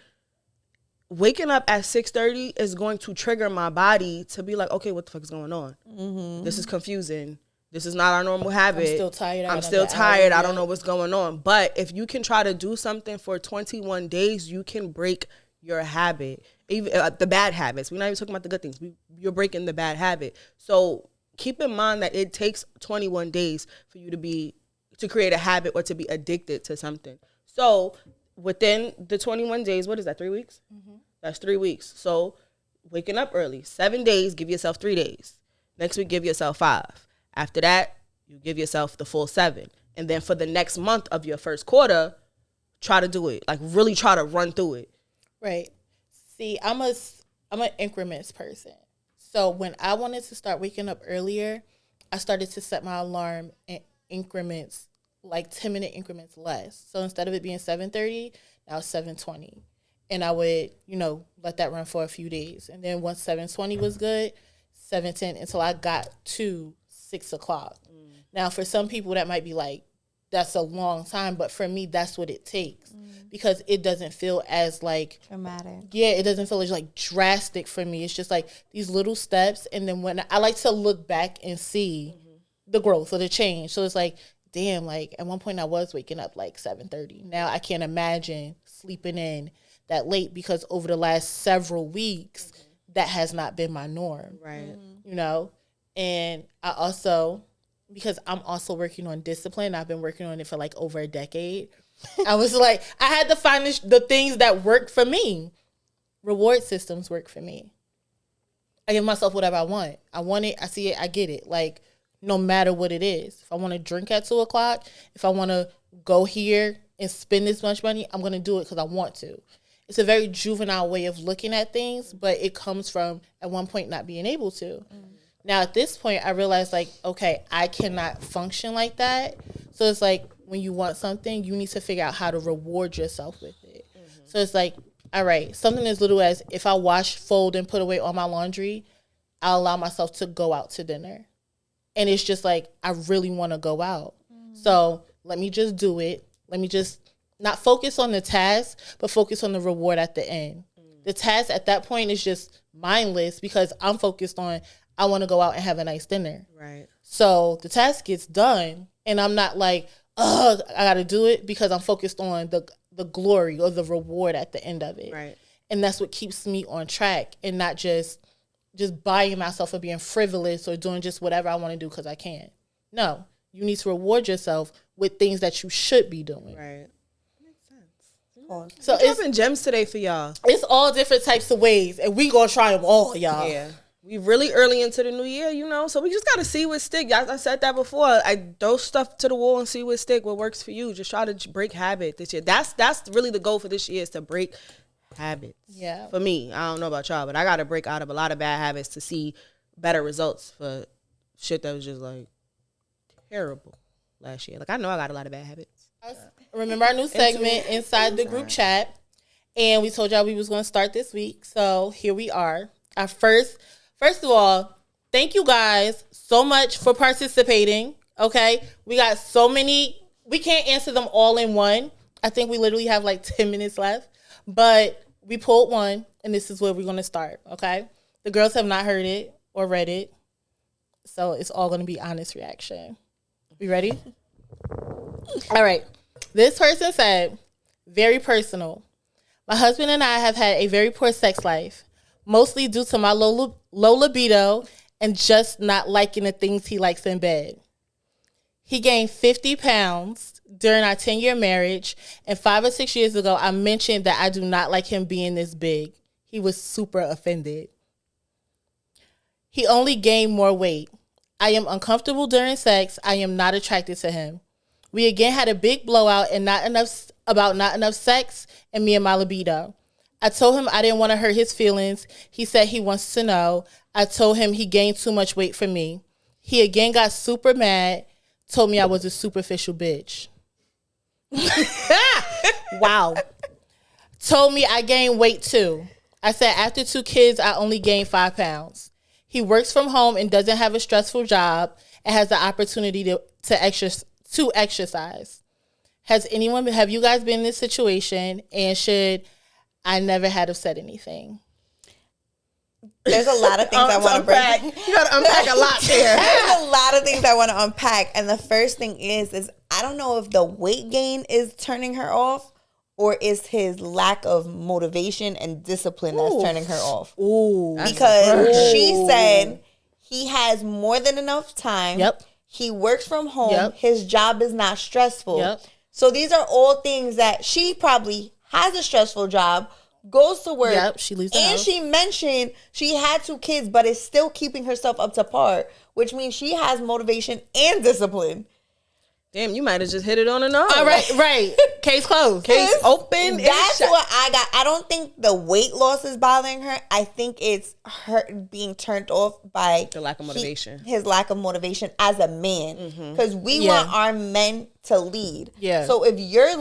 waking up at 6:30 is going to trigger my body to be like, okay, what the fuck is going on? Mm-hmm. This is confusing. This is not our normal habit. I'm still tired. I don't know what's going on. But if you can try to do something for 21 days, you can break your habit. Even the bad habits. We're not even talking about the good things. You're breaking the bad habit. So keep in mind that it takes 21 days for you to create a habit or to be addicted to something. So within the 21 days, what is that, 3 weeks? Mm-hmm. That's 3 weeks. So waking up early, 7 days, give yourself 3 days. Next week, give yourself 5. After that, you give yourself the full 7. And then for the next month of your first quarter, try to do it. Like, really try to run through it. Right. See, I'm an increments person. So when I wanted to start waking up earlier, I started to set my alarm in increments, like 10-minute increments less. So instead of it being 7:30, now it's 7:20. And I would, let that run for a few days. And then once 7:20 was good, 7:10 until I got to 6 o'clock. Now, for some people, that might be like, that's a long time. But for me, that's what it takes. Because it doesn't feel as like dramatic. Yeah, it doesn't feel as like drastic for me. It's just like these little steps. And then when I like to look back and see the growth or the change. So it's like, damn, like at one point I was waking up like 7:30. Now I can't imagine sleeping in that late because over the last several weeks, that has not been my norm. Right. And I also, because I'm also working on discipline, I've been working on it for like over a decade. I was like, I had to find the things that work for me. Reward systems work for me. I give myself whatever I want. I want it, I see it, I get it. Like, no matter what it is. If I want to drink at 2 o'clock, if I want to go here and spend this much money, I'm going to do it because I want to. It's a very juvenile way of looking at things, but it comes from, at one point, not being able to. Now, at this point, I realized, like, okay, I cannot function like that. So it's like, when you want something, you need to figure out how to reward yourself with it. So it's like, all right, something as little as if I wash, fold, and put away all my laundry, I'll allow myself to go out to dinner. And it's just like, I really want to go out. So let me just do it. Let me just not focus on the task, but focus on the reward at the end. The task at that point is just mindless because I'm focused on I want to go out and have a nice dinner. Right. So the task gets done, and I'm not like, oh, I got to do it because I'm focused on the glory or the reward at the end of it. Right. And that's what keeps me on track and not just buying myself or being frivolous or doing just whatever I want to do because I can. No, you need to reward yourself with things that you should be doing. Right. Makes sense. So it's dropping gems today for y'all. It's all different types of ways, and we gonna try them all, y'all. Yeah. We really early into the new year, you know, so we just got to see what stick. I said that before. I throw stuff to the wall and see what stick, what works for you. Just try to break habit this year. That's really the goal for this year, is to break habits. Yeah. For me, I don't know about y'all, but I got to break out of a lot of bad habits to see better results for shit that was just like terrible last year. Like, I know I got a lot of bad habits. Remember our new segment inside the group chat, and we told y'all we was going to start this week. So here we are. Our first of all, thank you guys so much for participating. Okay, we got so many. We can't answer them all in one. I think we literally have like 10 minutes left, but we pulled one, and this is where we're going to start. Okay, the girls have not heard it or read it, so it's all going to be honest reaction. We ready? All right. This person said, very personal. My husband and I have had a very poor sex life, mostly due to my low libido and just not liking the things he likes in bed. He gained 50 pounds during our 10-year marriage, and 5 or 6 years ago, I mentioned that I do not like him being this big. He was super offended. He only gained more weight. I am uncomfortable during sex. I am not attracted to him. We again had a big blowout and not enough sex and me and my libido. I told him I didn't want to hurt his feelings. He said he wants to know. I told him he gained too much weight for me. He again got super mad, told me I was a superficial bitch. Wow. Told me I gained weight too. I said after 2 kids, I only gained 5 pounds. He works from home and doesn't have a stressful job and has the opportunity to exercise. Have you guys been in this situation, and should I never have said anything? There's a lot of things I want to break. You got to unpack a lot there. There's a lot of things I want to unpack. And the first thing is I don't know if the weight gain is turning her off, or is his lack of motivation and discipline that's turning her off. Ooh. Because she said he has more than enough time. Yep. He works from home. Yep. His job is not stressful. Yep. So these are all things that she probably has a stressful job, goes to work. Yep, she leaves the and house. she mentioned she had 2 kids, but is still keeping herself up to par, which means she has motivation and discipline. Damn, you might have just hit it on the nose. All right. Case closed. Case open. That's what I got. I don't think the weight loss is bothering her. I think it's her being turned off by the lack of motivation. His lack of motivation as a man. Because we want our men to lead. Yeah. So if your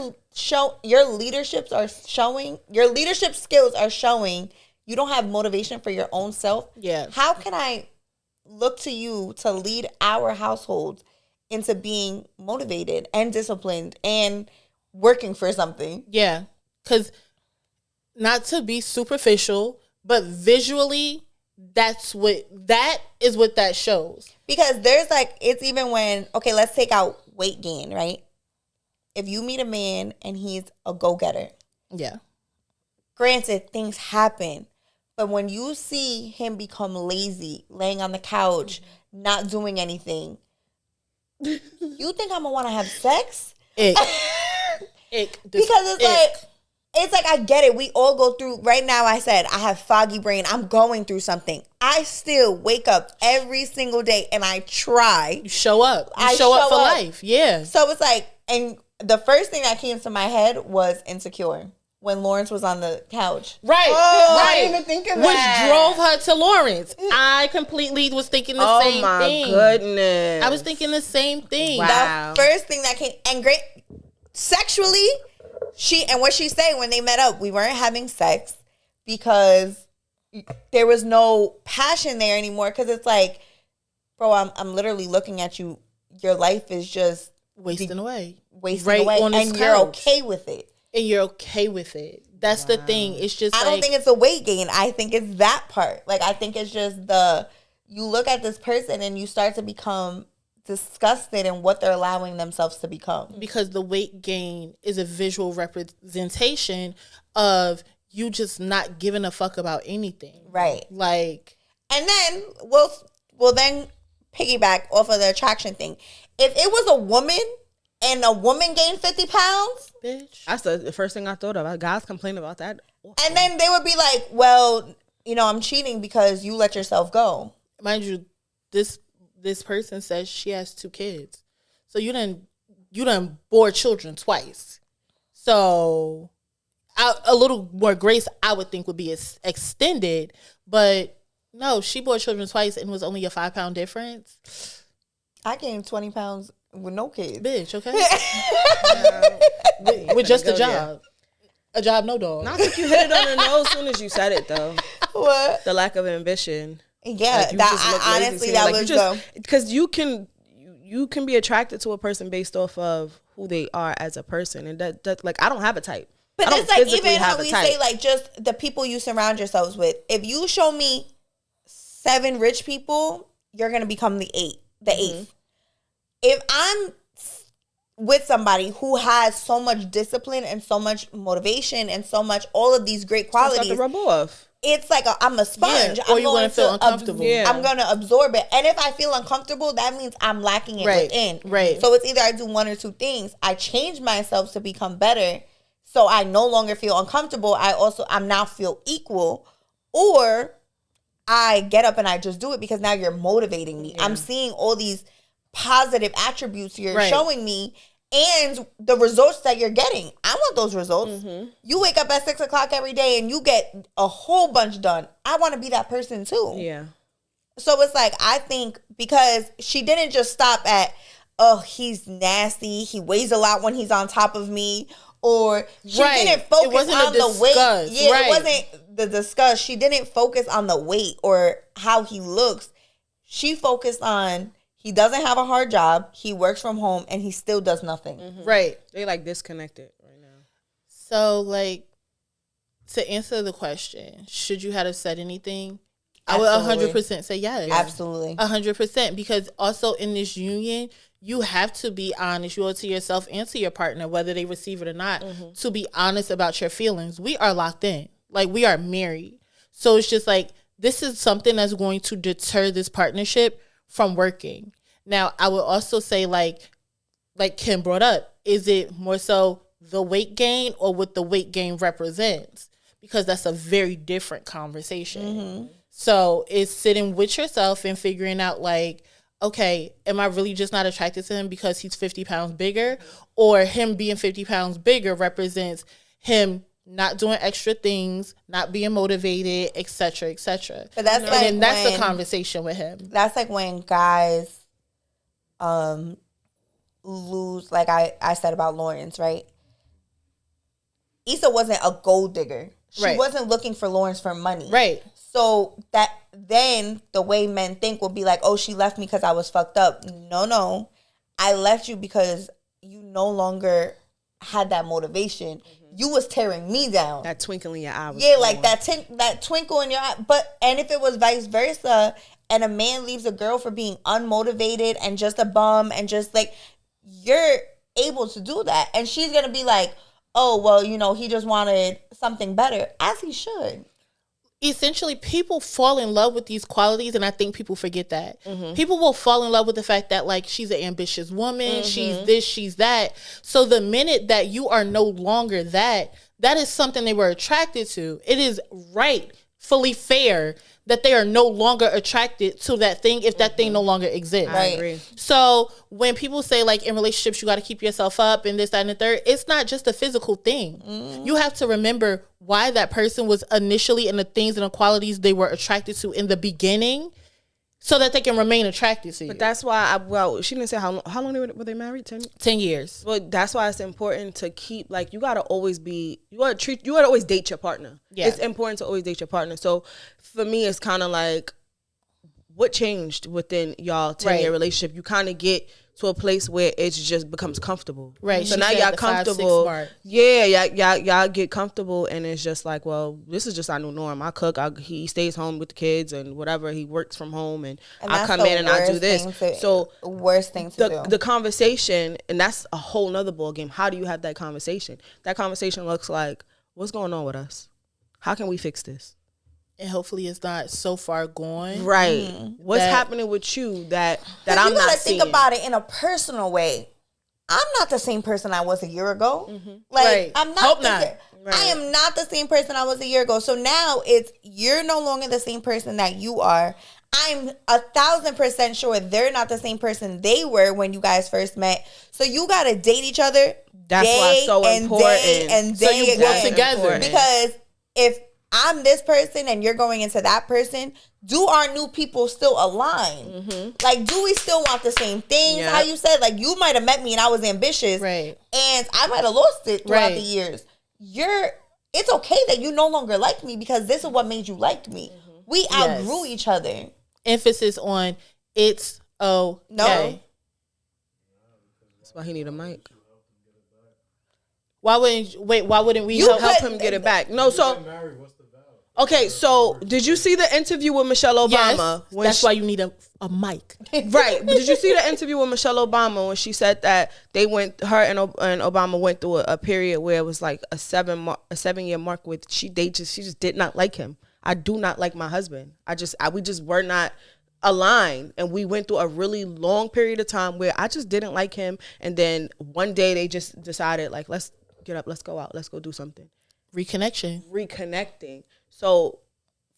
leadership skills are showing you don't have motivation for your own self. Yeah. How can I look to you to lead our household into being motivated and disciplined and working for something? Yeah. Because not to be superficial, but visually, that is what that shows. Because there's it's even when, okay, let's take out weight gain, right? If you meet a man and he's a go-getter. Yeah. Granted, things happen. But when you see him become lazy, laying on the couch, not doing anything, you think I'm gonna want to have sex? Because it's like I get it. We all go through. Right now, I said I have foggy brain. I'm going through something. I still wake up every single day and I try. You show up. You show up for life. Yeah. So it's like, and the first thing that came to my head was Insecure. When Lawrence was on the couch. Right. I didn't even think of that. Which drove her to Lawrence. I completely was thinking the same thing. Oh, my goodness. I was thinking the same thing. Wow. The first thing that came, and great, sexually, what she said when they met up, we weren't having sex because there was no passion there anymore. Because it's like, bro, I'm literally looking at you. Your life is just wasting away. On and you're okay with it. And you're okay with it. That's the thing. It's just I don't think it's a weight gain. I think it's that part. Like, I think it's just you look at this person and you start to become disgusted in what they're allowing themselves to become. Because the weight gain is a visual representation of you just not giving a fuck about anything. Right. Like, and then we'll then piggyback off of the attraction thing. If it was a woman and a woman gained 50 pounds, bitch, that's the first thing I thought of. Guys complain about that. And then they would be like, well, I'm cheating because you let yourself go. Mind you, this person says she has 2 kids. So you done bore children twice. So a little more grace, I would think, would be extended. But no, she bore children twice and it was only a 5-pound difference. I gained 20 pounds with no kids. Bitch, okay? with just a job. A job, no dog. I think you hit it on the nose as soon as you said it, though. What? The lack of ambition. Yeah, honestly, that was because you can be attracted to a person based off of who they are as a person, and that like I don't have a type. But it's like even how we say like just the people you surround yourselves with. If you show me 7 rich people, you're gonna become the 8th. If I'm with somebody who has so much discipline and so much motivation and so much all of these great qualities, to rub off. It's like I'm a sponge. Or you're going to feel uncomfortable. I'm going to absorb it. And if I feel uncomfortable, that means I'm lacking it within. Right. So it's either I do one or two things. I change myself to become better, so I no longer feel uncomfortable. I'm now feel equal. Or I get up and I just do it because now you're motivating me. Yeah. I'm seeing all these positive attributes you're showing me and the results that you're getting. I want those results. You wake up at 6 o'clock every day and you get a whole bunch done. I want to be that person too. Yeah. So it's like, I think because she didn't just stop at, oh, he's nasty, he weighs a lot when he's on top of me, or she didn't focus on the weight. Yeah, it wasn't the disgust. She didn't focus on the weight or how he looks. She focused on, he doesn't have a hard job, he works from home, and he still does nothing. Right. They like disconnected right now. So like, to answer the question, should you have said anything? Absolutely. I would 100% say yes. Absolutely. 100%. Because also in this union, you have to be honest. You owe it to yourself and to your partner, whether they receive it or not, to be honest about your feelings. We are locked in. Like, we are married. So it's just like, this is something that's going to deter this partnership from working. Now, I would also say, like Kim brought up, is it more so the weight gain or what the weight gain represents? Because that's a very different conversation. So it's sitting with yourself and figuring out, like, okay, am I really just not attracted to him because he's 50 pounds bigger? Or him being 50 pounds bigger represents him not doing extra things, not being motivated, etc., etc. But that's that's the conversation with him. That's like when guys lose, like I said about Lawrence, right? Issa wasn't a gold digger. She wasn't looking for Lawrence for money. Right. So that then the way men think will be like, oh, she left me because I was fucked up. No. I left you because you no longer had that motivation. You was tearing me down. That twinkle in your eye. Yeah, like that twinkle in your eye. And if it was vice versa, and a man leaves a girl for being unmotivated and just a bum and just like, you're able to do that. And she's going to be like, oh, well, he just wanted something better, as he should. Essentially, people fall in love with these qualities, and I think people forget that. People will fall in love with the fact that, like, she's an ambitious woman, she's this, she's that. So the minute that you are no longer that is something they were attracted to. It is fully fair that they are no longer attracted to that thing if that thing no longer exists. I agree. So when people say, like, in relationships, you got to keep yourself up and this, that, and the third, it's not just a physical thing. You have to remember why that person was initially in the things and the qualities they were attracted to in the beginning so that they can remain attracted to you. But that's why, she didn't say how long were they married? 10 years. Well, that's why it's important to keep, like, you got to always date your partner. Yeah. It's important to always date your partner. So for me, it's kind of like, what changed within y'all 10-year relationship? You kind of get to a place where it just becomes comfortable. Right. So She now said y'all the 5, 6 comfortable. mark. Yeah, y'all get comfortable, and it's just like, well, this is just our new norm. I cook. He stays home with the kids and whatever. He works from home, and I come in and I do this. So worst thing to do. The conversation, and that's a whole nother ball game. How do you have that conversation? That conversation looks like, what's going on with us? How can we fix this? And hopefully it's not so far gone. Right. What's happening with you that I'm not seeing? You gotta think about it in a personal way. I'm not the same person I was a year ago. Like, Right. I'm not. Hope not. Right. I am not the same person I was a year ago. So now you're no longer the same person that you are. I'm 1,000% sure they're not the same person they were when you guys first met. So you gotta date each other. That's why it's so important. So you grow together. Because if I'm this person and you're going into that person, do our new people still align? Like, do we still want the same things? Yeah. How you said, like, you might have met me and I was ambitious. Right. And I might have lost it throughout Right. the years. It's okay that you no longer like me because this is what made you like me. We outgrew each other. Emphasis on it's okay. No. That's why he need a mic. Why wouldn't we You help Help him get it back. No, so okay. So did you see the interview with Michelle Obama? Yes, that's why you need a mic. Right. But did you see the interview with Michelle Obama when she said that her and Obama went through a period where it was like a 7-year mark with she just did not like him. I do not like my husband. We just were not aligned, and we went through a really long period of time where I just didn't like him, and then one day they just decided, like, let's get up, let's go out, let's go do something. Reconnecting. So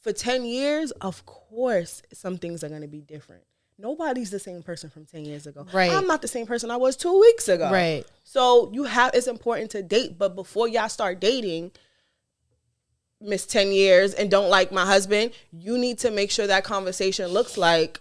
for 10 years, of course, some things are going to be different. Nobody's the same person from 10 years ago. Right. I'm not the same person I was 2 weeks ago. Right. So it's important to date, but before y'all start dating, miss 10 years and don't like my husband, you need to make sure that conversation looks like,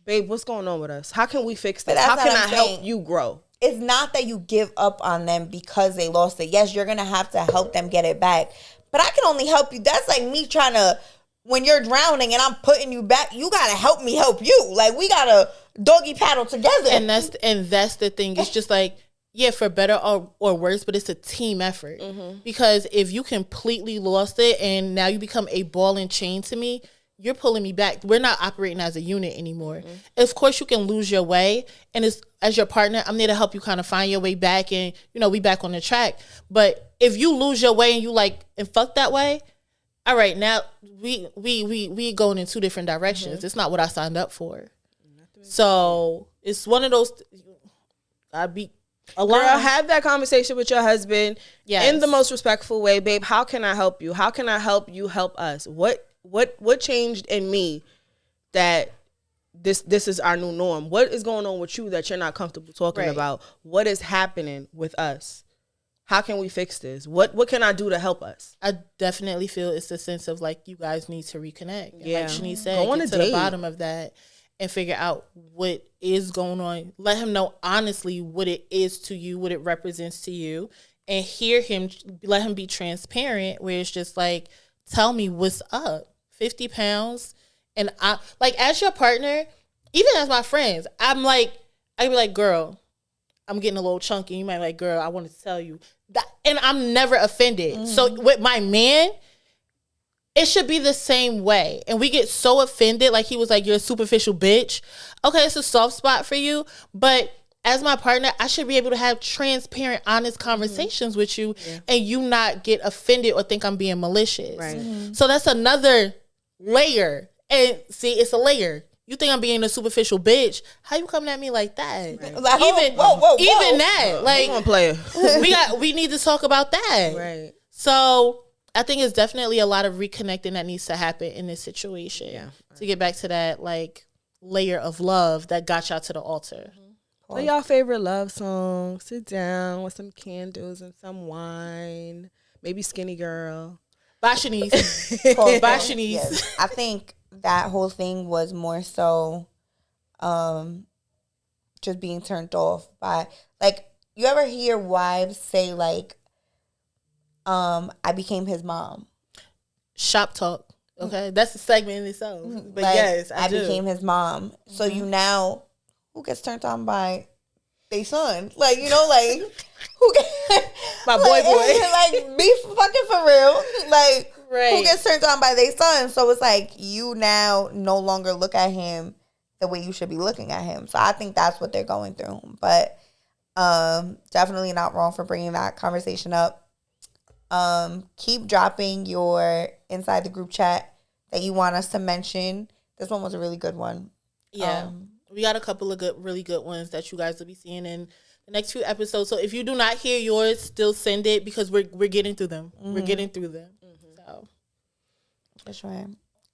babe, what's going on with us? How can we fix this? How can I help you grow? It's not that you give up on them because they lost it. Yes, you're going to have to help them get it back. But I can only help you. That's like me trying to, when you're drowning and I'm putting you back, you got to help me help you. Like, we got to doggy paddle together. And that's the thing. It's just like, yeah, for better or worse, but it's a team effort. Because if you completely lost it and now you become a ball and chain to me, you're pulling me back. We're not operating as a unit anymore. Of course, you can lose your way. And as your partner, I'm there to help you kind of find your way back and, we back on the track. But if you lose your way and you and fuck that way, all right, now we going in 2 different directions. It's not what I signed up for. So it's one of those, I'd be aligned. Girl, have that conversation with your husband in the most respectful way. Babe, how can I help you? How can I help you help us? What changed in me that this is our new norm? What is going on with you that you're not comfortable talking about? What is happening with us? How can we fix this? What can I do to help us? I definitely feel it's a sense of like you guys need to reconnect. Yeah. Like Shanice said, Go on get a to date. the bottom of that and figure out what is going on. Let him know honestly what it is to you, what it represents to you, and hear him. Let him be transparent. Where it's just like, tell me what's up. 50 pounds, and I as your partner, even as my friends, I'd be like, girl, I'm getting a little chunky. You might be like, girl, I wanted to tell you that, and I'm never offended. So with my man, it should be the same way. And we get so offended, like he was like, you're a superficial bitch. Okay, it's a soft spot for you, but as my partner, I should be able to have transparent, honest conversations with you, and you not get offended or think I'm being malicious. Right. So that's another layer. And see, it's a layer. You think I'm being a superficial bitch? How you coming at me like that? Like, whoa. Even that, like, Come on, player. we need to talk about that. Right. So I think it's definitely a lot of reconnecting that needs to happen in this situation. Yeah. To get back to that layer of love that got y'all to the altar. Play y'all favorite love song. Sit down with some candles and some wine. Maybe Skinny Girl. Bye, Shanice. Bye, Shanice. Yes. I think that whole thing was more so just being turned off by, you ever hear wives say, I became his mom? Shop talk. Okay, that's a segment in itself. But yes, I do. became his mom. So you now, who gets turned on by they son? Like, you know, like, who get, My boy. Like, be fucking for real. Like, Right. who gets turned on by their son? So it's like, you now no longer look at him the way you should be looking at him. So I think that's what they're going through. But definitely not wrong for bringing that conversation up. Keep dropping your inside the group chat that you want us to mention. This one was a really good one. Yeah. We got a couple of really good ones that you guys will be seeing in the next few episodes. So if you do not hear yours, still send it because we're getting through them. Mm-hmm. We're getting through them. Mm-hmm. So for sure.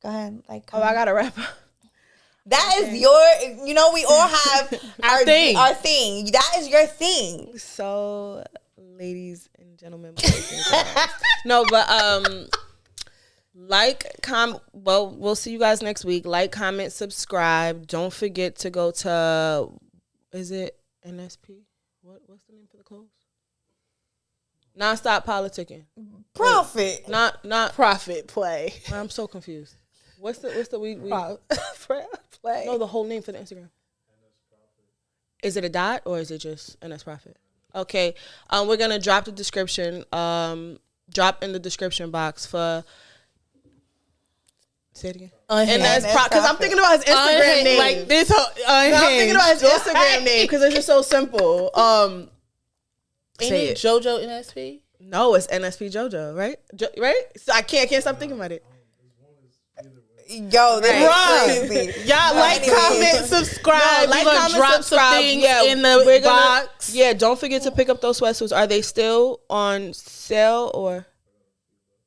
Go ahead. Like, I got to wrap up. That is your, you know, we all have our thing. Our thing. That is your thing. So, ladies and gentlemen, no, but we'll see you guys next week. Like, comment, subscribe. Don't forget to go to, is it NSP? What's the name for the clothes? Non-stop politicking. Profit. Not Profit Play. I'm so confused. What's the we Play. No, the whole name for the Instagram. Is it a dot or is it just NS Profit? Okay. We're gonna drop the description. Drop in the description box for. Say it again. NS Profit, because I'm thinking about his Instagram name. Like this whole. I'm thinking about his Instagram name because it's just so simple. Ain't it JoJo NSP? No, it's NSP JoJo, right? Right? So I can't stop thinking about it. Yo, that's crazy. Y'all comment, subscribe. No, comment, drop subscribe. some things in the box. Don't forget to pick up those sweatsuits. Are they still on sale or?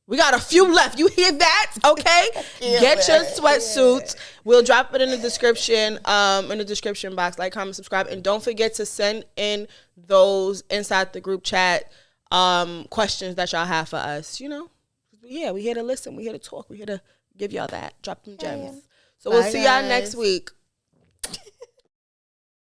We got a few left. You hear that? Okay. Get your sweatsuits. We'll drop it in the description, in the description box. Like, comment, subscribe, and don't forget to send in those inside the group chat questions that y'all have for us. You know, yeah, we here to listen. We here to talk. We here to give y'all that. Drop them gems. So we'll see y'all next week.